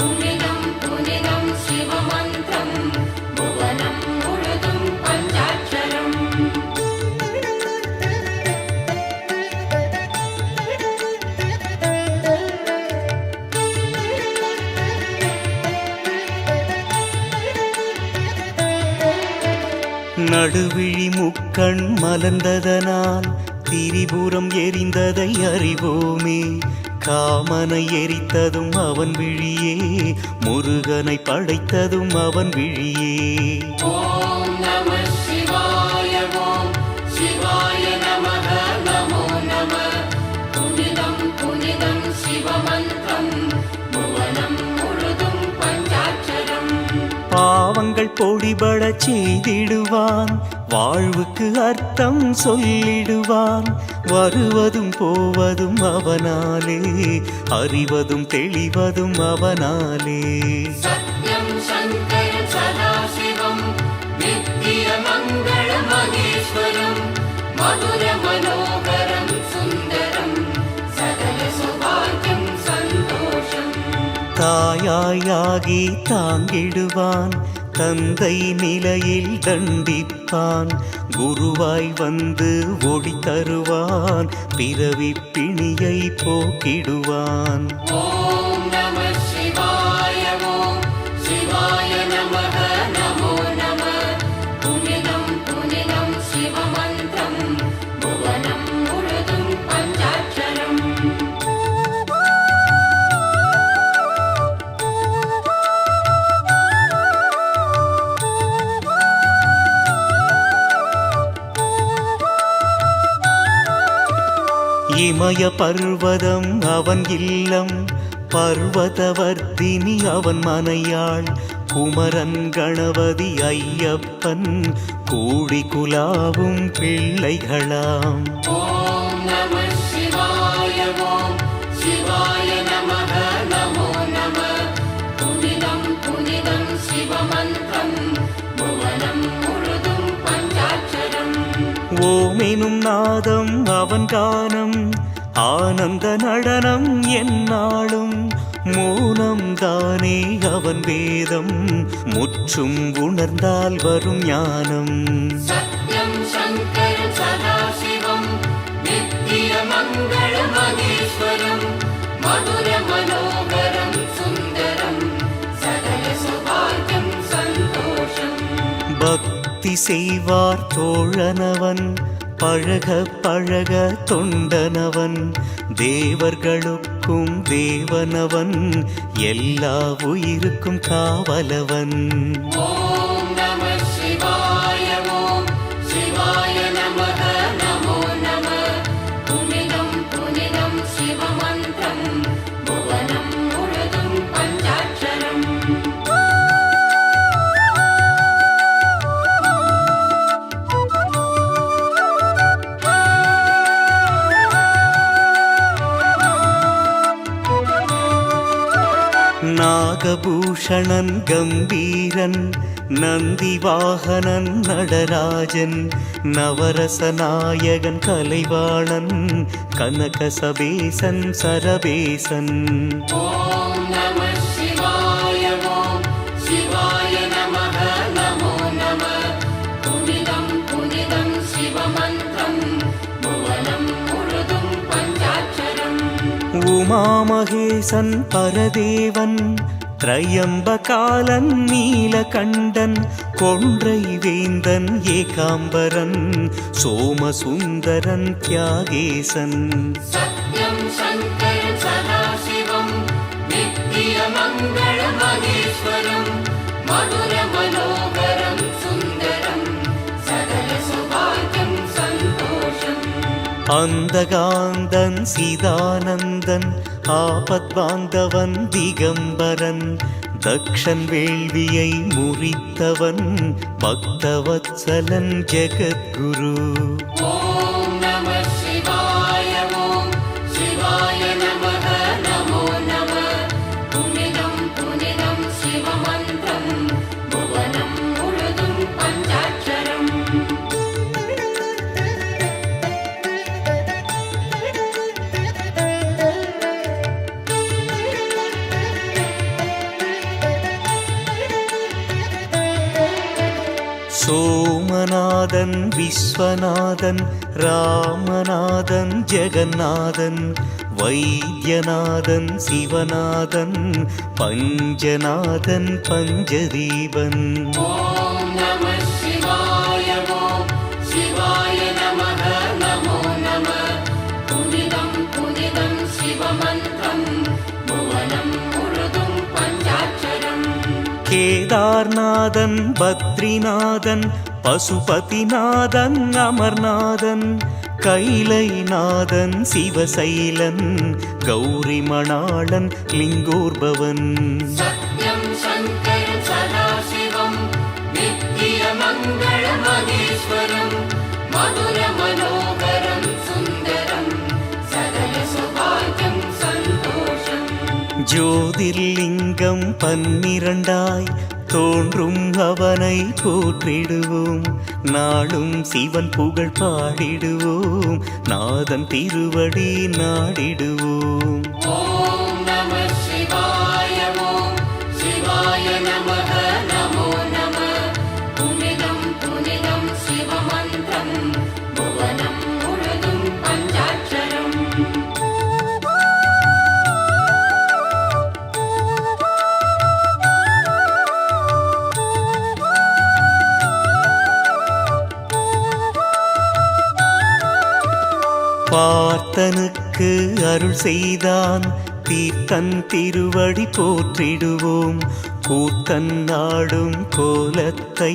புனிதம் புனிதம் சிவமந்திரம் புவனம் முழுதும் பஞ்சாட்சரம். நடுவிழி முக்கண் மலர்ந்ததனால் திரிபுரம் எரிந்ததை அறிவோமே. காமனை எரித்ததும் அவன் விழியே, முருகனை படைத்ததும் அவன் விழியே. ஓம் நம சிவாய ஓம் சிவாய நமக நமோ நம. புனிதம் புனிதம் சிவமந்திரம் புவனம் முழுதும் பஞ்சாட்சரம். பாவங்கள் பொடிபடச் செய்திடுவான், வாழ்வுக்கு அர்த்தம் சொல்லிடுவான். வருவதும் போவதும் அவனாலே, அறிவதும் தெளிவதும் அவனாலே. சத்யம் சங்கரம் சதாசிவம் நித்திய மங்கள மகேஸ்வரம். மதுர மனோகரம் சுந்தரம் சகல சௌபாகியம் சந்தோஷம். தாயாயாகி தாங்கிடுவான், தந்தை நிலையில் தண்டிப்பான். குருவாய் வந்து ஒளி தருவான், பிறவி பிணியை போக்கிடுவான். ஓம் நம சிவாய ஓம் சிவாய நமக நமோ நம. புனிதம் புனிதம் சிவமந்திரம் புவனம் முழுதும் பஞ்சாட்சரம். இமய பர்வதம் அவன் இல்லம், பர்வதவர்த்தினி அவன் மனையாள். குமரன் கணபதி ஐயப்பன் கூடி குலாவும் பிள்ளைகளாம். ஓம் நம சிவாய ஓம் சிவாய நமக நமோ நம. புனிதம் புனிதம் சிவமந்திரம் புவனம் முழுதும் பஞ்சாட்சரம். ஓமெனும் நாதம் அவன் கானம், ஆனந்த நடனம் எந்நாளும். மௌனம் தானே அவன் வேதம், முற்றும் உணர்ந்தால் வரும் ஞானம். சத்யம் சங்கரம் சதாசிவம் நித்திய மங்கள மகேஸ்வரம். மதுர மனோகரம் சுந்தரம் சகல சௌபாகியம் சந்தோஷம். பக்தி செய்வார் தோழனவன், பழக பழக தொண்டனவன். தேவர்களுக்கும் தேவனவன், எல்லா உயிருக்கும் காவலவன். ஓம் நம சிவாய ஓம் சிவாய நமக நமோ நம. புனிதம் புனிதம் சிவமந்திரம் புவனம் முழுதும் பஞ்சாட்சரம். நாகபூஷணன் கம்பீரன், நந்தி வாகனன் நடராஜன். நவரசநாயகன் கலைவாணன், கனகசபேசன் சரபேசன். ஓம் நம சிவாய உமாமகேசன் பரதேவன் திரையம்பகாலன் நீலகண்டன் கொன்றை வேந்தன் ஏகாம்பரன் சோமசுந்தரன் தியாகேசன் சத்யம் சங்கரம் சதாசிவம் நித்திய மங்கள மகேஸ்வரம் மதுர மனோகரம் சுந்தரம் சகல சுபாகியம் சந்தோஷம் அந்தகாந்தன் சீதானந்தன் ஆபத்வாந்தவன் திகம்பரன் தக்ஷன் வேள்வியை முறித்தவன் பக்தவத்சலன் ஜெகத்குரு ஓம் நம சிவாய ஓம் சிவாய நமः நமோ நம புனிதம் புனிதம் சிவமந்திரம் புவனம் முழுதும் பஞ்சாட்சரம் சோமநாதன் விஸ்வநாதன் ராமநாதன் ஜெகநாதன் வைத்தியநாதன் சிவநாதன் பஞ்சநாதன் பஞ்சதீபன் ஓம் நம சிவாய ஓம் சிவாய நமः நமோ நம புனிதம் புனிதம் சிவமந்திரம் புவனம் முழுதும் பஞ்சாட்சரம் கேதார்நாதன் பத்ரிநாதன் பசுபதிநாதன் அமர்நாதன் கைலைநாதன் சிவசைலன் கௌரிமணாளன் லிங்கோர்பவன் சத்யம் சங்கரம் சதாசிவம் நித்திய மங்கள மகேஸ்வரம் மதுர மனோகரம் சுந்தரம் சகல சுபாகியம் சந்தோஷம் ஜோதிர்லிங்கம் 12 தோன்றும் அவனை போற்றிடுவோம் நாளும் சிவன் புகழ் பாடிடுவோம் நாதன் திருவடி நாடிடுவோம் ஓம் நம சிவாய ஓம் சிவாய நமः நமோ நம புனிதம் புனிதம் சிவமந்திரம் புவனம் முழுதும் பஞ்சாட்சரம் பார்த்தனுக்கு அருள் செய்தான் தீர்த்தன் திருவடி போற்றிடுவோம் கூத்தன் நாடும் கோலத்தை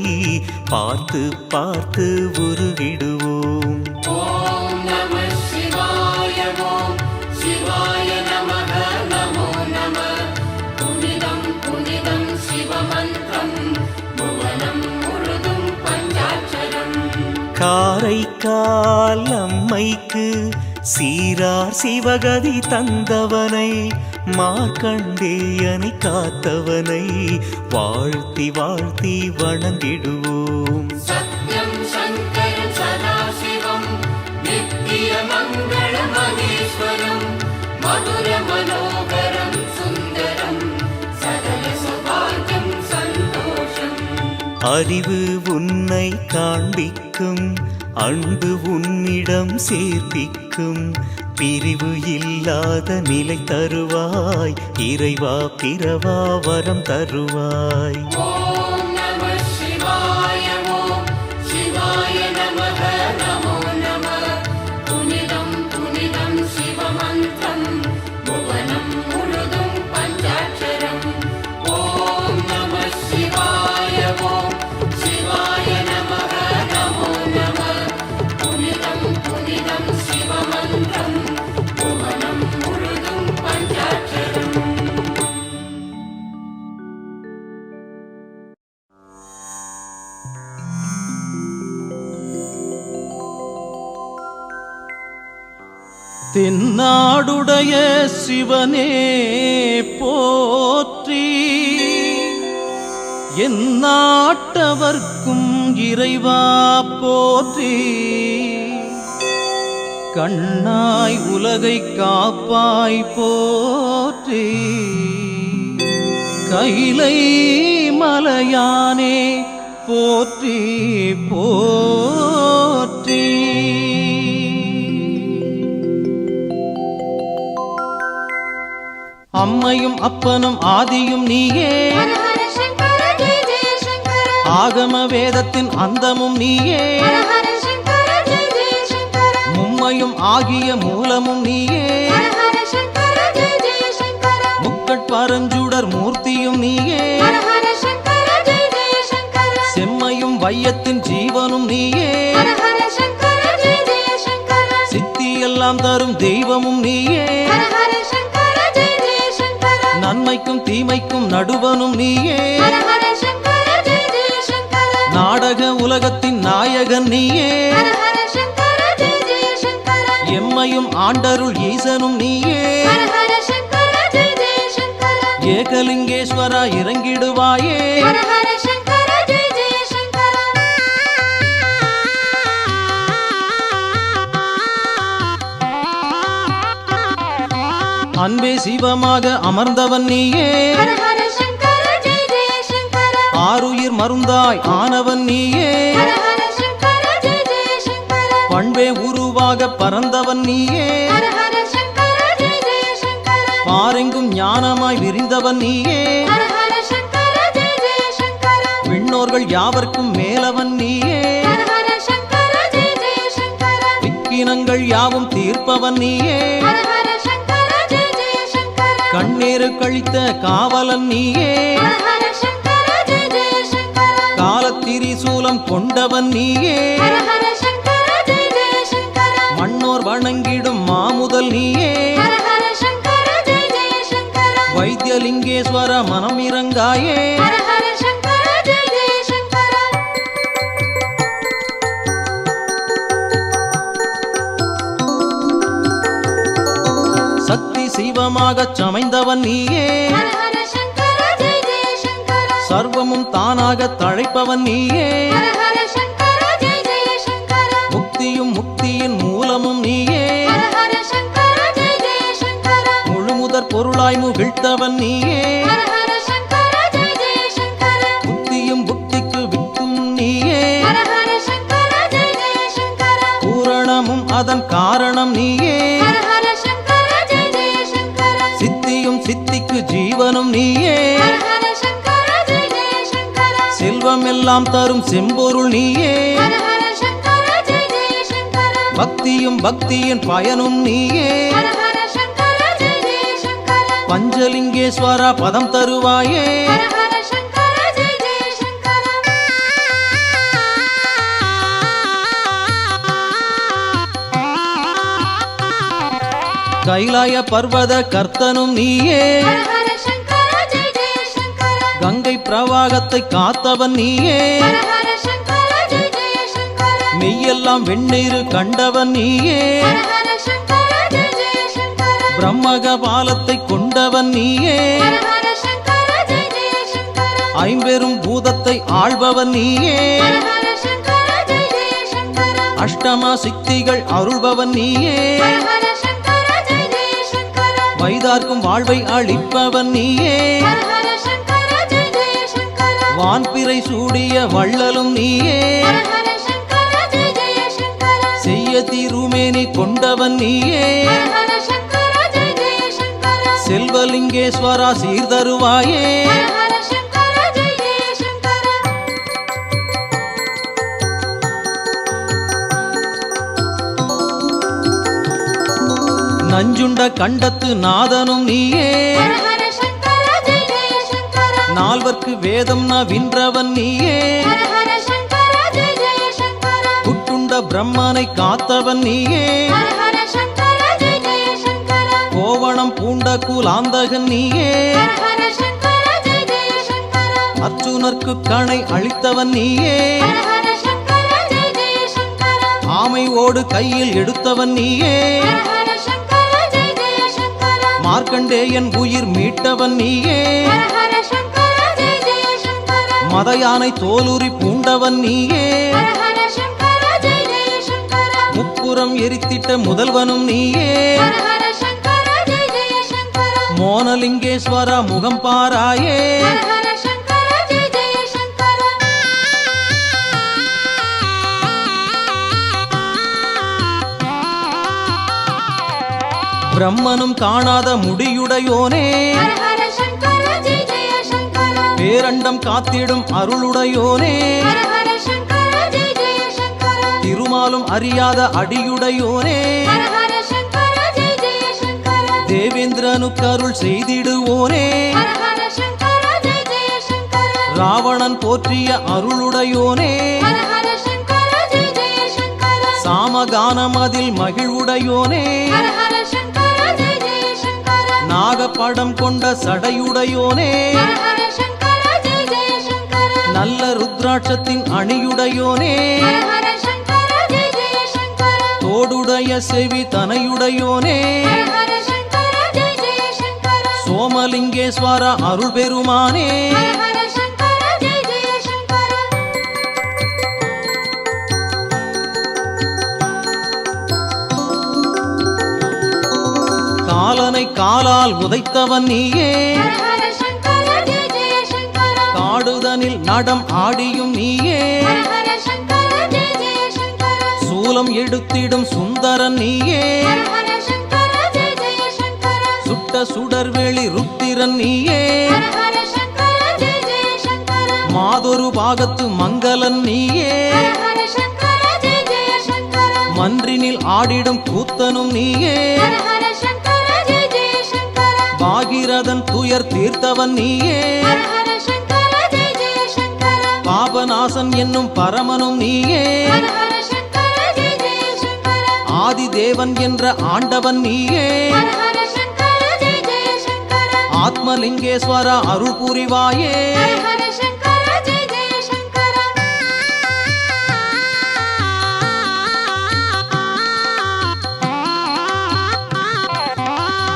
பார்த்து பார்த்து உருகிடுவோம் ஓம் நம சிவாய ஓம் சிவாய நமः நமோ நம புனிதம் புனிதம் சிவமந்திரம் புவனம் முழுதும் பஞ்சாட்சரம் காரைக்கால் அம்மைக்கு சீரார் சிவகதி தந்தவனை மார்க்கண்டேயனை காத்தவனை வாழ்த்தி வாழ்த்தி வணங்கிடுவோம் சத்யம் சங்கரம் சதாசிவம் நித்திய மங்கள மகேஸ்வரம் மதுர மனோகரம் சுந்தரம் சகல சுபாகியம் சந்தோஷம் அறிவு உன்னை காண்பிக்கும் அன்பு உன்னிடம் சேர்ப்பிக்கும் பிரிவு இல்லாத நிலை தருவாய் இறைவா பிறவா வரம் தருவாய் ஓம் நம சிவாய ஓம் சிவாய நமः நமோ நம புனிதம் புனிதம் சிவமந்திரம் புவனம் முழுதும் பஞ்சாட்சரம் ஓம் நம சிவாய ஓம் சிவாய நமः நமோ நம புனிதம் புனிதம் சிவமந்திரம் புவனம் முழுதும் பஞ்சாட்சரம் தென்னாடுடைய சிவனே போற்றி எந்நாட்டவர்க்கும் இறைவா போற்றி கண்ணாய் உலகை காப்பாய் போற்றி கைலை மலையானே போற்றி போற்றி அம்மையும் அப்பனும் ஆதியும் நீயே ஹர ஹர சங்கர ஜெய ஜெய சங்கர ஆகம வேதத்தின் அந்தமும் நீயே ஹர ஹர சங்கர ஜெய ஜெய சங்கர மும்மையும் ஆகிய மூலமும் நீயே ஹர ஹர சங்கர ஜெய ஜெய சங்கர முக்கட்பரஞ்சுடர் மூர்த்தியும் நீயே ஹர ஹர சங்கர ஜெய ஜெய சங்கர செம்மையும் வையத்தின் ஜீவனும் நீயே ஹர ஹர சங்கர ஜெய ஜெய சங்கர சித்தி எல்லாம் தரும் தெய்வமும் நீயே ஹர ஹர சங்கர ஜெய ஜெய சங்கர நன்மைக்கும் தீமைக்கும் நடுவனும் நீயே ஹர ஹர சங்கர ஜெய ஜெய சங்கர நாடக உலகத்தின் நாயகன் நீயே ஹர ஹர சங்கர ஜெய ஜெய சங்கர எம்மையும் ஆண்டருள் ஈசனும் நீயே ஹர ஹர சங்கர ஜெய ஜெய சங்கர ஏகலிங்கேஸ்வரா இறங்கிடுவாயே ஹர ஹர சங்கர ஜெய ஜெய சங்கர அன்பே சிவமாக அமர்ந்தவன் நீயே ஹர ஹர சங்கர ஜெய ஜெய சங்கர ஆருயிர் மருந்தாய் ஆனவன் நீயே ஹர ஹர சங்கர ஜெய ஜெய சங்கர பண்பே உருவாக பறந்தவன் நீயே ஹர ஹர சங்கர ஜெய ஜெய சங்கர பாரெங்கும் ஞானமாய் விரிந்தவன் நீயே ஹர ஹர சங்கர ஜெய ஜெய சங்கர விண்ணோர்கள் யாவர்க்கும் மேலவன் நீயே ஹர ஹர சங்கர ஜெய ஜெய சங்கர விக்கினங்கள் யாவும் தீர்ப்பவன் நீயே ஹர ஹர சங்கர ஜெய ஜெய சங்கர கண்ணீரு கழித்த காவலன் நீயே ஹர ஹர சங்கர ஜெய ஜெய சங்கர காலத்திரிசூலம் கொண்டவன் நீயே ஹர ஹர சங்கர ஜெய ஜெய சங்கர மண்ணோர் வணங்கிடும் மாமுதல் நீயே ஹர ஹர சங்கர ஜெய ஜெய சங்கர வைத்தியலிங்கேஸ்வர மனம் இறங்காயே ஹர ஹர சங்கர ஜெய ஜெய சங்கர சக்தி சிவமாகச் சமைந்தவன் நீயே ஹர ஹர சங்கர ஜெய ஜெய சங்கர சர்வமும் தானாக தழைப்பவன் நீயே ஹர ஹர சங்கர ஜெய ஜெய சங்கர முக்தியும் முக்தியின் மூலமும் நீயே ஹர ஹர சங்கர ஜெய ஜெய சங்கர முழுமுதற் பொருளாய் முகிழ்த்தவன் நீயே ஹர ஹர சங்கர ஜெய ஜெய சங்கர புத்தியும் புத்திக்கு வித்தும் நீயே ஹர ஹர சங்கர ஜெய ஜெய சங்கர பூரணமும் அதன் காரணம் நீயே ஹர ஹர சங்கர ஜெய ஜெய சங்கர சித்தியும் சித்திக்கு ஜீவனும் நீயே ஹர ஹர சங்கர ஜெய ஜெய சங்கர செல்வம் எல்லாம் தரும் செம்பொருள் நீயே ஹர ஹர சங்கர ஜெய ஜெய சங்கர பக்தியும் பக்தியின் பயனும் நீயே ஹர ஹர சங்கர ஜெய ஜெய சங்கர பஞ்சலிங்கேஸ்வரா பதம் தருவாயே ஹர ஹர சங்கர ஜெய ஜெய சங்கர கைலாய பர்வத கர்த்தனும் நீயே ஹர ஹர சங்கர ஜெய ஜெய சங்கர கங்கை பிரவாகத்தை காத்தவன் நீயே ஹர ஹர சங்கர ஜெய ஜெய சங்கர மெய்யெல்லாம் வெண்ணீரு கண்டவன் நீயே ஹர ஹர சங்கர ஜெய ஜெய சங்கர பிரம்மக பாலத்தை கொண்டவன் நீயே ஹர ஹர சங்கர ஜெய ஜெய சங்கர ஐம்பெரும் பூதத்தை ஆள்பவன் நீயே ஹர ஹர சங்கர ஜெய ஜெய சங்கர அஷ்டமா சித்திகள் அருள்பவன் நீயே ஹர ஹர சங்கர ஜெய ஜெய சங்கர வைதார்க்கும் வாழ்வை அளிப்பவன் நீயே ஹர ஹர சங்கர ஜெய ஜெய சங்கர வான்பிறை சூடிய வள்ளலும் நீயே ஹர ஹர சங்கர ஜெய ஜெய சங்கர செய்ய தீருமேனி கொண்டவன் நீயே ஹர ஹர சங்கர ஜெய ஜெய சங்கர செல்வலிங்கேஸ்வரா சீர்தருவாயே ஹர ஹர சங்கர ஜெய ஜெய சங்கர நஞ்சுண்ட கண்டத்து நாதனும் நீயே ஹர ஹர சங்கர ஜெய ஜெய சங்கர நால்வர்க்கு வேதம் வென்றவன் நீயே ஹர ஹர சங்கர ஜெய ஜெய சங்கர புட்டுண்ட பிரம்மனை காத்தவன் நீயே ஹர ஹர சங்கர ஜெய ஜெய சங்கர கோவணம் பூண்ட குலாந்தகன் நீயே ஹர ஹர சங்கர ஜெய ஜெய சங்கர அர்ச்சுனர்க்கு கணை அளித்தவன் நீயே ஹர ஹர சங்கர ஜெய ஜெய சங்கர ஆமை ஓடு கையில் எடுத்தவன் நீயே ஹர ஹர சங்கர ஜெய ஜெய சங்கர மார்க்கண்டேயன் உயிர் மீட்டவன் நீயே ஹர ஹர சங்கர ஜெய ஜெய சங்கர மத யானை தோலுரி பூண்டவன் நீயே ஹர ஹர சங்கர ஜெய ஜெய சங்கர முப்புறம் எரித்திட்ட முதல்வனும் நீயே ஹர ஹர சங்கர ஜெய ஜெய சங்கர மோனலிங்கேஸ்வரா முகம் பாராயே ஹர ஹர சங்கர ஜெய ஜெய சங்கர பிரம்மனும் காணாத முடியுடையோனே ஹர ஹர சங்கர ஜெய ஜெய சங்கர பேரண்டம் காத்திடும் அருளுடையோனே ஹர ஹர சங்கர ஜெய ஜெய சங்கர திருமாலும் அறியாத அடியுடையோனே ஹர ஹர சங்கர ஜெய ஜெய சங்கர தேவேந்திரனுக்கு அருள் செய்திடுவோனே ஹர ஹர சங்கர ஜெய ஜெய சங்கர ராவணன் போற்றிய அருளுடையோனே ஹர ஹர சங்கர ஜெய ஜெய சங்கர சாமகானம் அதில் மகிழ்வுடையோனே ஹர ஹர சங்கர ஜெய ஜெய சங்கர நாகப்படம் கொண்ட சடையுடையோனே ஹர ஹர சங்கர ஜெய ஜெய சங்கர நல்ல ருத்ராட்சத்தின் அணியுடையோனே ஹர ஹர சங்கர ஜெய ஜெய சங்கர தோடுடைய செவி தனையுடையோனே ஹர ஹர சங்கர ஜெய ஜெய சங்கர சோமலிங்கேஸ்வர அருள் பெருமானே ஹர ஹர சங்கர ஜெய ஜெய சங்கர காலனை காலால் உதைத்தவன் நீயே ஹர ஹர சங்கர ஜெய ஜெய சங்கர காடுதனில் நடம் ஆடியும் நீயே ஹர ஹர சங்கர ஜெய ஜெய சங்கர சூலம் எடுத்திடும் சுந்தரன் நீயே ஹர ஹர சங்கர ஜெய ஜெய சங்கர சுட்ட சுடர்வேளி ருத்திரன் நீயே ஹர ஹர சங்கர ஜெய ஜெய சங்கர மாதொரு பாகத்து மங்களன் நீயே ஹர ஹர சங்கர ஜெய ஜெய சங்கர மன்றினில் ஆடிடும் கூத்தனும் நீயே ஹர ஹர சங்கர ஜெய ஜெய சங்கர பாகிரதன் துயர் தீர்த்தவன் நீயே ஹர ஹர சங்கர ஜெய ஜெய சங்கர பாபநாசன் என்னும் பரமனும் நீயே ஹர ஹர சங்கர ஜெய ஜெய சங்கர ஆதிதேவன் என்ற ஆண்டவன் நீயே ஹர ஹர சங்கர ஜெய ஜெய சங்கர ஆத்மலிங்கேஸ்வர அருள் புரிவாயே ஹர ஹர சங்கர ஜெய ஜெய சங்கர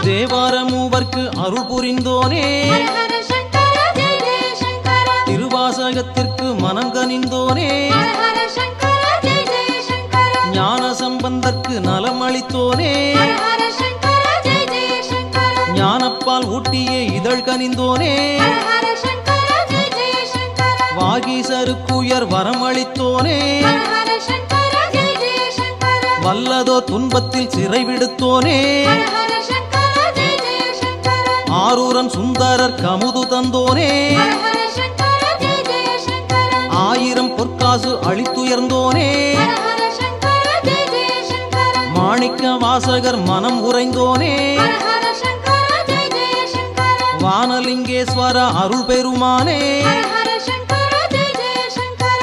தேவார மூவர்க்கு அருள் புரிந்தோனே ஹர ஹர சங்கர ஜெய ஜெய சங்கர திருவாசகத்திற்கு மனம் கனிந்தோனே ஹர ஹர சங்கர ஜெய ஜெய சங்கர ஞான சம்பந்தற்கு நலம் அளித்தோனே ஹர ஹர சங்கர ஜெய ஜெய சங்கர ஞானப்பால் ஊட்டியே இதழ் கனிந்தோனே ஹர ஹர சங்கர ஜெய ஜெய சங்கர வாகீசருக்குயர் வரம் அளித்தோனே ஹர ஹர சங்கர ஜெய ஜெய சங்கர வல்லதோ துன்பத்தில் சிறை விடுத்தோனே ஹர ஹர சங்கர ஜெய ஜெய சங்கர ஆரூரன் சுந்தரர் கமுது தந்தோனே ஹர ஹர சங்கர ஜெய ஜெய சங்கர ஆயிரம் பொற்காசு அளித்துயர்ந்தோனே ஹர ஹர சங்கர ஜெய ஜெய சங்கர மாணிக்க வாசகர் மனம் உறைந்தோனே ஹர ஹர சங்கர ஜெய ஜெய சங்கர வானலிங்கேஸ்வர அருள் பெருமானே ஹர ஹர சங்கர ஜெய ஜெய சங்கர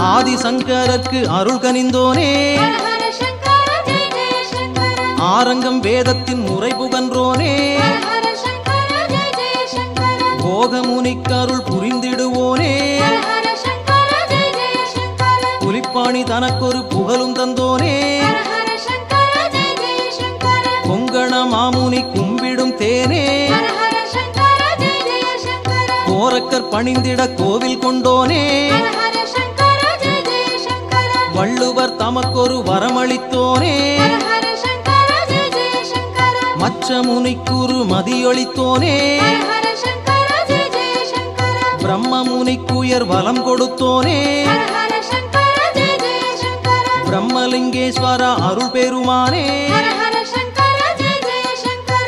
ஆதிசங்கரர்க்கு அருள் கனிந்தோனே ஹர ஹர சங்கர ஜெய ஜெய சங்கர ஆரங்கம் வேதத்தின் முறை புகன்றோனே ஹர ஹர சங்கர ஜெய ஜெய சங்கர போகமுனிக்கு அருள் புரிந்திடுவோனே ஹர ஹர சங்கர ஜெய ஜெய சங்கர புலிப்பாணி தனக்கொரு புகழும் தந்தோனே ஹர ஹர சங்கர ஜெய ஜெய சங்கர கொங்கண மாமுனி கும்பிடும் தேனே ஹர ஹர சங்கர ஜெய ஜெய சங்கர கோரக்கர் பணிந்திட கோவில் கொண்டோனே ஹர ஹர சங்கர ஜெய ஜெய சங்கர வள்ளுவர் தமக்கொரு வரமளித்தோனே ஹர ஹர சங்கர ஜெய ஜெய சங்கர மச்ச முனிக்குரு மதியொளித்தோனே ஹர ஹர சங்கர ஜெய ஜெய சங்கர பிரம்ம முனிக்குயர் வலம் கொடுத்தோனே ஹர ஹர சங்கர ஜெய ஜெய சங்கர பிரம்மலிங்கேஸ்வர அருள் பெருமானே ஹர ஹர சங்கர ஜெய ஜெய சங்கர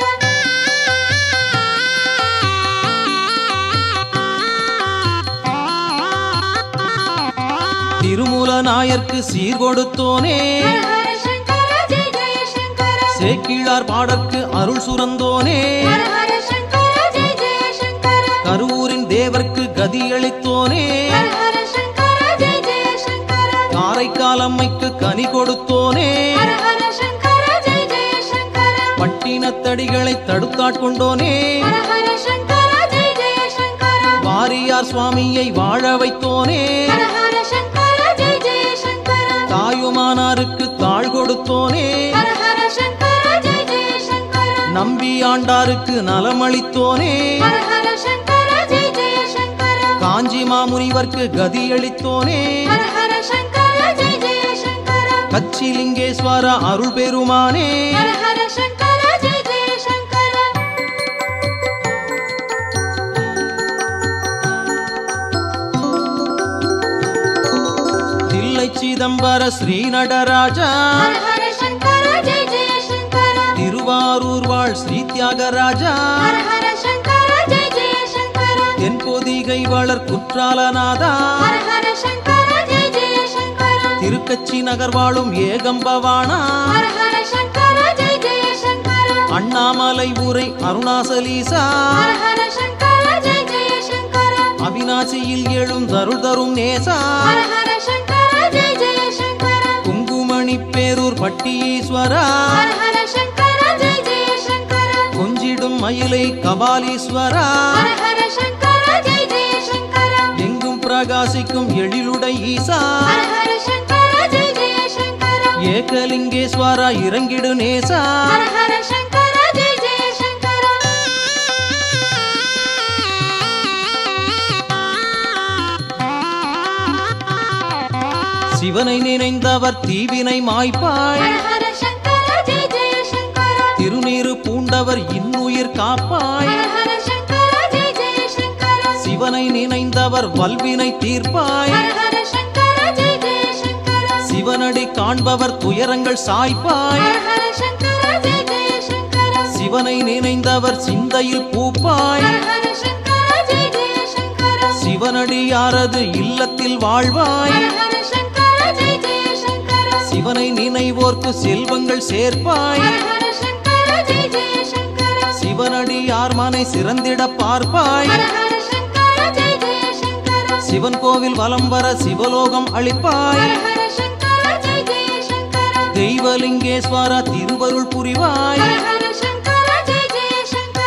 திருமூல நாயர்க்கு சீர் கொடுத்தோனே ஹர ஹர சங்கர ஜெய ஜெய சங்கர சேக்கிழார் பாடற்கு அருள் சுரந்தோனே ஹர ஹர சங்கர ஜெய ஜெய சங்கர கருவூரின் தேவர்க்கு கதியளித்தோனே ஹர ஹர சங்கர ஜெய ஜெய சங்கர காரைக்கால் அம்மைக்கு கனி கொடுத்தோனே ஹர ஹர சங்கர ஜெய ஜெய சங்கர பட்டினத்தடிகளை தடுத்தாட்கொண்டோனே ஹர ஹர சங்கர ஜெய ஜெய சங்கர வாரியார் சுவாமியை வாழ வைத்தோனே ஹர ஹர சங்கர ஜெய ஜெய சங்கர தாயுமானாருக்கு தாழ் கொடுத்தோனே ஹர ஹர சங்கர ஜெய ஜெய சங்கர நம்பி ஆண்டாருக்கு நலமளித்தோனே ஹர ஹர சங்கர ஜெய ஜெய சங்கர காஞ்சி மாமுனிவர்க்கு கதியளித்தோனே ஹர ஹர சங்கர ஜெய ஜெய சங்கர கச்சிலிங்கேஸ்வர அருள் பெருமானே ஹர ஹர சங்கர ஜெய ஜெய சங்கர சிதம்பர ஸ்ரீ நடராஜா ஹர ஹர சங்கர ஜெய ஜெய சங்கர திருவாரூர் வாழ் ஸ்ரீ தியாகராஜா ஹர ஹர சங்கர ஜெய ஜெய சங்கர தென்பொதிகை வளர் குற்றாலநாதா ஹர ஹர சங்கர ஜெய ஜெய சங்கர திருக்கச்சி நகர் வாழும் ஏகம்பவானா ஹர ஹர சங்கர ஜெய ஜெய சங்கர அண்ணாமலை ஊரை அருணாசலீசா ஹர ஹர சங்கர ஜெய ஜெய சங்கர அவிநாசியில் எழும் தருள் தரும் நேசா ஹர ஹர சங்கர ஜெய ஜெய சங்கர குங்குமணி பேரூர் பட்டீஸ்வரா ஹர ஹர சங்கர ஜெய ஜெய சங்கர கொஞ்சிடும் மயிலை கபாலீஸ்வரா ஹர ஹர சங்கர ஜெய ஜெய சங்கர எங்கும் பிரகாசிக்கும் எழிலுடை ஈசா ஹர ஹர சங்கர ஜெய ஜெய சங்கர ஏகலிங்கேஸ்வரா இறங்கிடு நேசா ஹர ஹர சங்கர ஜெய ஜெய சங்கர சிவனை நினைந்தவர் தீவினை மாய்ப்பாய் ஹர ஹர சங்கர ஜெய ஜெய சங்கர திருநீறு பூண்டவர் இன்னுயிர் காப்பாய் ஹர ஹர சங்கர ஜெய ஜெய சங்கர சிவனை நினைந்தவர் வல்வினை தீர்ப்பாய் ஹர ஹர சங்கர ஜெய ஜெய சங்கர சிவனடி காண்பவர் துயரங்கள் சாய்ப்பாய் ஹர ஹர சங்கர ஜெய ஜெய சங்கர சிவனை நினைந்தவர் சிந்தையில் பூப்பாய் ஹர ஹர சங்கர ஜெய ஜெய சங்கர சிவனடியாரது இல்லத்தில் வாழ்வாய் ஹர ஹர சங்கர ஜெய ஜெய சங்கர சிவனை நினைவோர்க்கு செல்வங்கள் சேர்ப்பாய் ஹர ஹர சங்கர ஜெய ஜெய சங்கர சிவனடியார் மனை சிறந்திட பார்ப்பாய் ஹர ஹர சங்கர ஜெய ஜெய சங்கர சிவன் கோவில் வலம் வர சிவலோகம் அளிப்பாய் ஹர ஹர சங்கர ஜெய ஜெய சங்கர தெய்வலிங்கேஸ்வரா திருவருள் புரிவாய் ஹர ஹர சங்கர ஜெய ஜெய சங்கர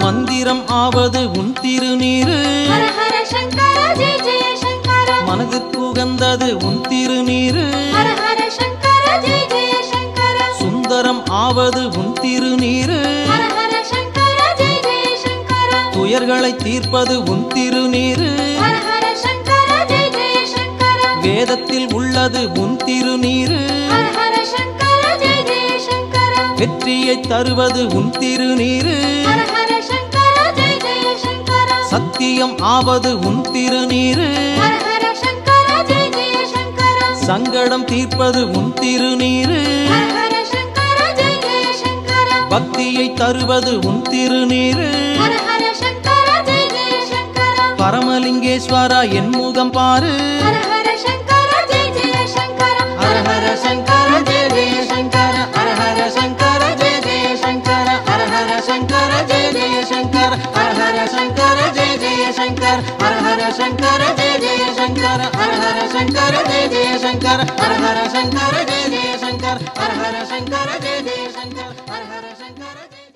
மந்திரம் ஆவது உன் திருநீரு ஹர ஹர சங்கர ஜெய ஜெய சங்கர மனதிற்கு உகந்தது உன் திருநீரு ஹர ஹர சங்கர ஜெய ஜெய சங்கர சுந்தரம் ஆவது உன் திருநீரு ஹர ஹர சங்கர ஜெய ஜெய சங்கர துயர்களை தீர்ப்பது உன் திருநீரு ஹர ஹர சங்கர ஜெய ஜெய சங்கர வேதத்தில் உள்ளது உன் திருநீரு ஹர ஹர சங்கர ஜெய ஜெய சங்கர வெற்றியை தருவது உன் திருநீரு ஹர ஹர சங்கர ஜெய ஜெய சங்கர சத்தியம் ஆவது உன் திருநீரு ஹர ஹர சங்கர ஜெய ஜெய சங்கர சங்கடம் தீர்ப்பது உன் திருநீரு ஹர ஹர சங்கர ஜெய ஜெய சங்கர பக்தியை தருவது உன் திருநீரு ஹர ஹர சங்கர ஜெய ஜெய சங்கர பரமலிங்கேஸ்வரா என் முகம் பாரு ஹர ஹர சங்கர ஜெய ஜெய சங்கர ஹர ஹர சங்கர ஜெய ஜெய சங்கர ஹர ஹர சங்கர ஜெய ஜெய சங்கர ஹர ஹர சங்கர ஜெய ஜெய சங்கர ஹர ஹர சங்கர ஜெய ஜெய சங்கர ஹர ஹர சங்கர ஜெய ஜெய சங்கர ஹர ஹர சங்கர ஜெய ஜெய சங்கர ஹர ஹர சங்கர ஜெய ஜெய சங்கர ஹர ஹர சங்கர ஜெய ஜெய சங்கர ஹர ஹர சங்கர ஜெய ஜெய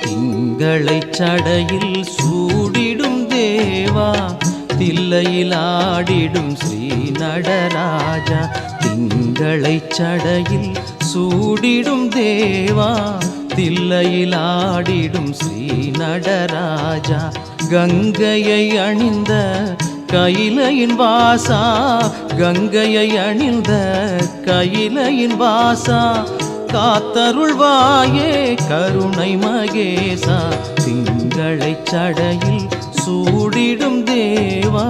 திங்களைச் சடையில் சூடிடும் தேவா தில்லையில் ஆடிடும் ஸ்ரீ நடராஜா திங்களைச் சடையில் சூடிடும் தேவா தில்லையில் ஆடிடும் ஸ்ரீ நடராஜா கங்கையை அணிந்த கையிலையின் வாசா கங்கையை அணிந்த கையிலையின் வாசா காத்தருள்வாயே கருணை மகேசா திங்களைச் சடையில் சூடிடும் தேவா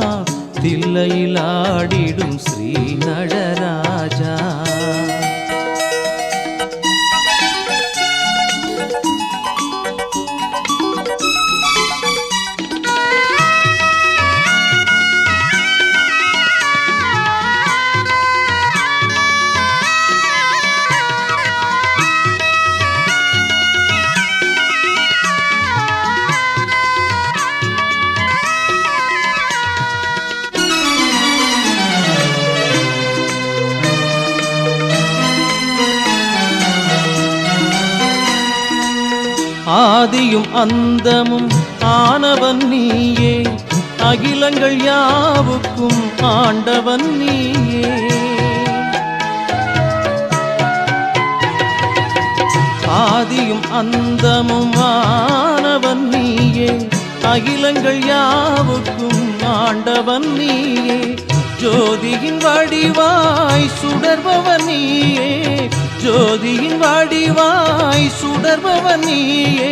தில்லையில் ஆடிடும் ஸ்ரீ நடராஜா ஆதியும் அந்தமும் ஆனவன் நீயே, அகிலங்கள் யாவுக்கும் ஆண்டவன் நீயே. ஆதியும் அந்தமும் ஆனவன் நீயே, அகிலங்கள் யாவுக்கும் ஆண்டவன் நீயே. ஜோதியின் வடிவாய் சுடர்பவன் நீயே, ஜோதியின் வடிவாய் சுடர்பவன் நீயே.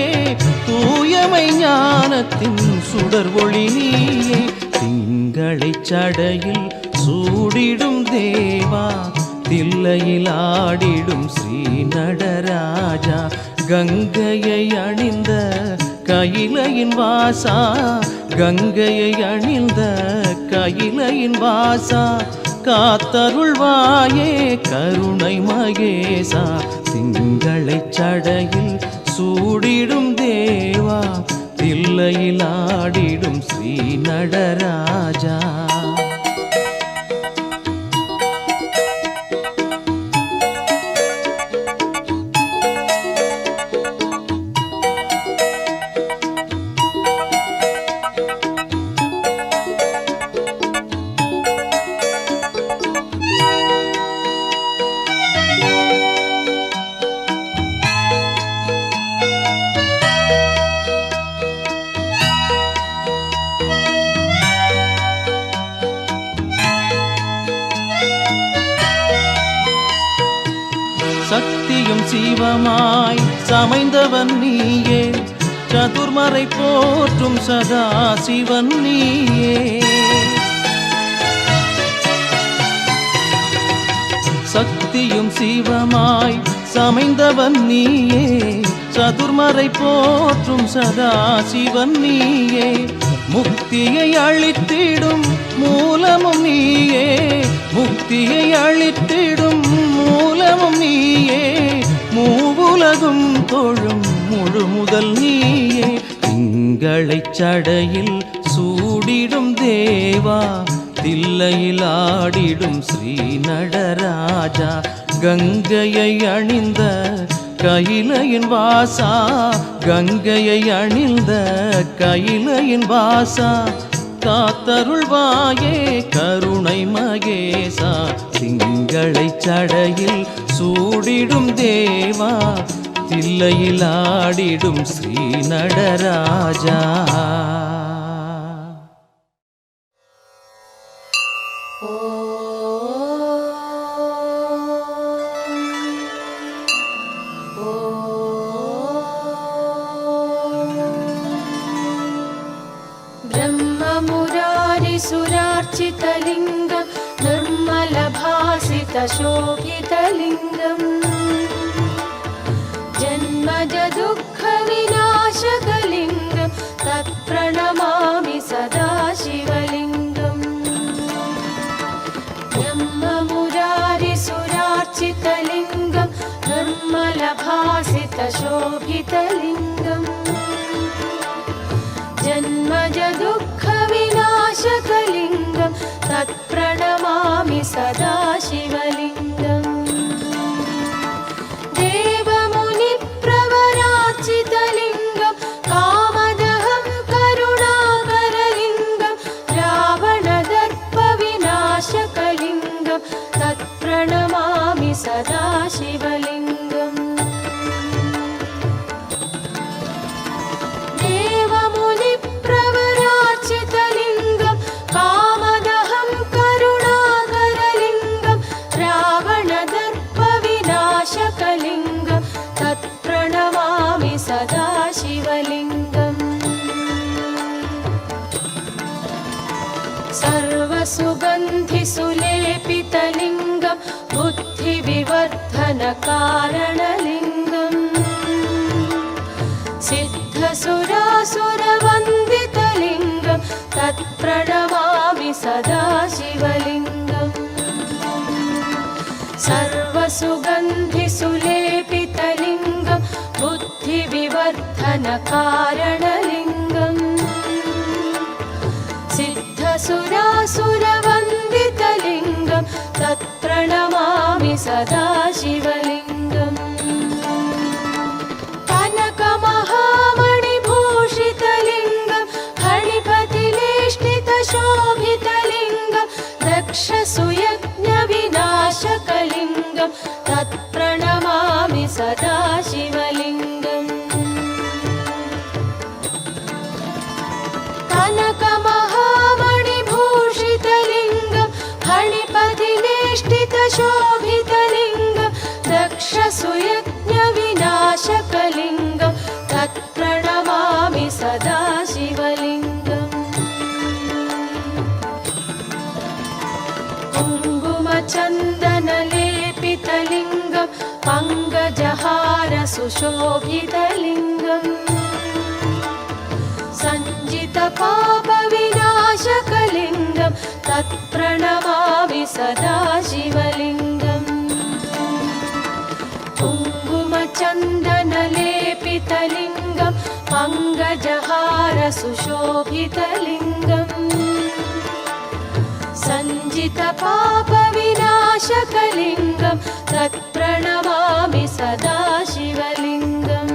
தூயமை ஞானத்தின் சுடர் ஒளி நீயே. திங்களைச் சடையில் சூடிடும் தேவா, தில்லையில் ஆடிடும் ஸ்ரீ நடராஜா. கங்கையை அணிந்த கையிலையின் வாசா, கங்கையை அணிந்த கையிலையின் வாசா. காத்தருள்வாயே கருணை மகேசா, திங்களைச் சடையில் சூடிடும் தேவா, தில்லையில் ஆடிடும் ஸ்ரீ நடராஜா. சக்தியும் சிவமாய் சமைந்தவன் நீயே, சதுர்மறை போற்றும் சதா சிவன் நீயே. சக்தியும் சிவமாய் சமைந்தவன் நீயே, சதுர்மறை போற்றும் சதா சிவன் நீயே. முக்தியை அளித்திடும் மூலமும் நீயே, முக்தியை அளித்திடும் மூலமும் நீயே. மூவுலகும் தொழும் முழு முதல் நீயே. திங்களைச் சடையில் சூடிடும் தேவா, தில்லையில் ஆடிடும் ஸ்ரீ நடராஜா. கங்கையை அணிந்த கையிலையின் வாசா, கங்கையை அணிந்த கையிலையின் வாசா. காத்தருள்வாயே கருணை மகேசா, திங்களைச் சடையில் சூடிடும் தேவா, தில்லையில் ஆடிடும் ஸ்ரீ நடராஜா. सुरार्चितलिङ्गं निर्मलभासितशोभितलिङ्गम् जन्मजदुःखविनाशकलिङ्गं तत्प्रणमामि सदा शिवलिङ्गम् ब्रह्ममुरारिसुरार्चितलिङ्गं निर्मलभासितशोभितलिङ्गम् जन्मजदुःखविनाशकलिङ्गं तत्प्रणमामि सदा शिवलिङ्गम् देवमुनिप्रवरार्चितलिङ्गं कामदहं करुणाकरलिङ्गं रावणदर्पविनाशकलिङ्गं तत्प्रणमामि सदा शिवलिङ्गम् देवमुनिप्रवरार्चितलिङ्गं कामदहं करुणाकरलिङ्गं रावणदर्पविनाशकलिङ्गं तत्प्रणमामि सदा शिवलिङ्गम् सर्वसुगन्धिसुलेपितलिङ्गं बुद्धिविवर्धनकारणलिङ्गम् सिद्धसुरासुरवन्दितलिङ्गं तत्प्रणमामि सदा शिवलिङ्गम् सर्वसुगन्धिसुलेपितलिङ्गं बुद्धिविवर्धनकारणलिङ्गम् सिद्धसुरासुरवन्दितलिङ्गं तत्प्रणमामि सदा शिवलिङ्गम् कनकमहा सुशोभितलिङ्गम् सञ्जितपापविनाशकलिङ्गं तत्प्रणमामि सदा शिवलिङ्गम् कुङ्कुमचन्दनलेपितलिङ्गं पङ्कजहार सुशोभितलिङ्गम् सञ्जितपापविनाशकलिङ्गं तत्प्रणमामि सदा शिवलिङ्गम्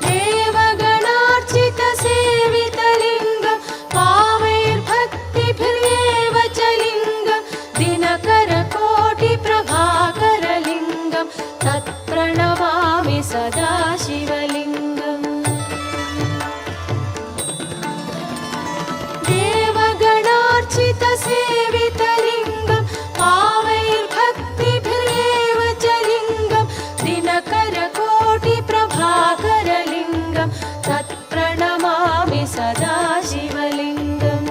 देवगणार्चितसेवितलिङ्गं भावैर्भक्तिभिर्येव च लिङ्गं दिनकरकोटिप्रभाकरलिङ्गं तत्प्रणमामि सदा शिवलिङ्गम् देवगणार्चितसेवितलिङ्गं भावैर्भक्तिभिर्येव च लिङ्गं दिनकरकोटिप्रभाकरलिङ्गं तत्प्रणमामि सदा शिवलिङ्गम्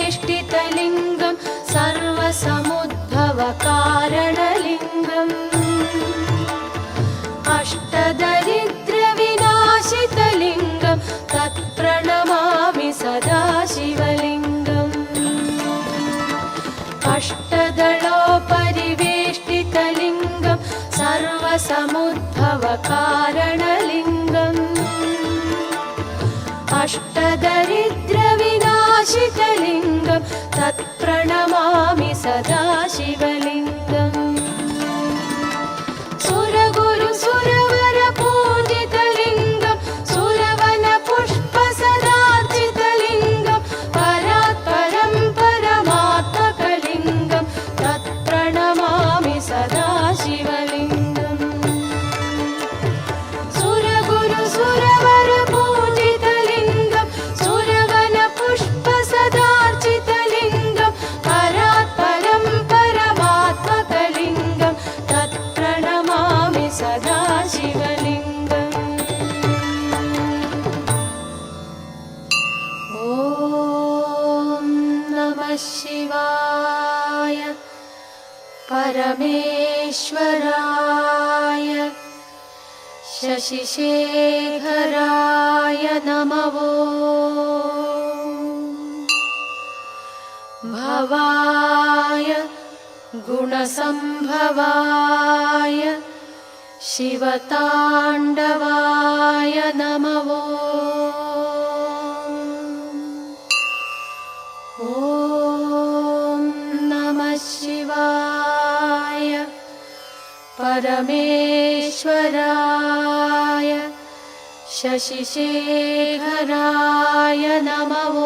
अष्टदलोपरिवेष्टितलिङ्गं सर्वसमुद्भवकारणलिङ्गम् अष्टदरिद्रविनाशितलिङ्गं तत्प्रणमामि सदा शिवलिङ्गम् अष्टदलोपरिवेष्टितलिङ्गं सर्वसमुद्भवकारणलिङ्गम् अष्टदरिद्रविनाशितलिङ्गं तत्प्रणमामि सदा शिवलिङ्गम् सुरगुरुसुरवरपूजितलिङ्गं सुरवनपुष्पसदार्चितलिङ्गं परात्परं परमात्मकलिङ्गं तत्प्रणमामि सदा शिवलिङ्गम् सुरगुरुसुरवरपूजितलिङ्गं सुरवनपुष्पसदार्चितलिङ्गं परात्परं परमात्मकलिङ्गं तत्प्रणमामि सदा शिवलिङ्गम् ॐ नमः शिवाय परमेश्वराय शशिशेखराय नमः भवाय गुणसम्भवाय शिवताण्डवाय नमः ॐ नमः शिवाय परमेश्वराय शशिशेखराय नमः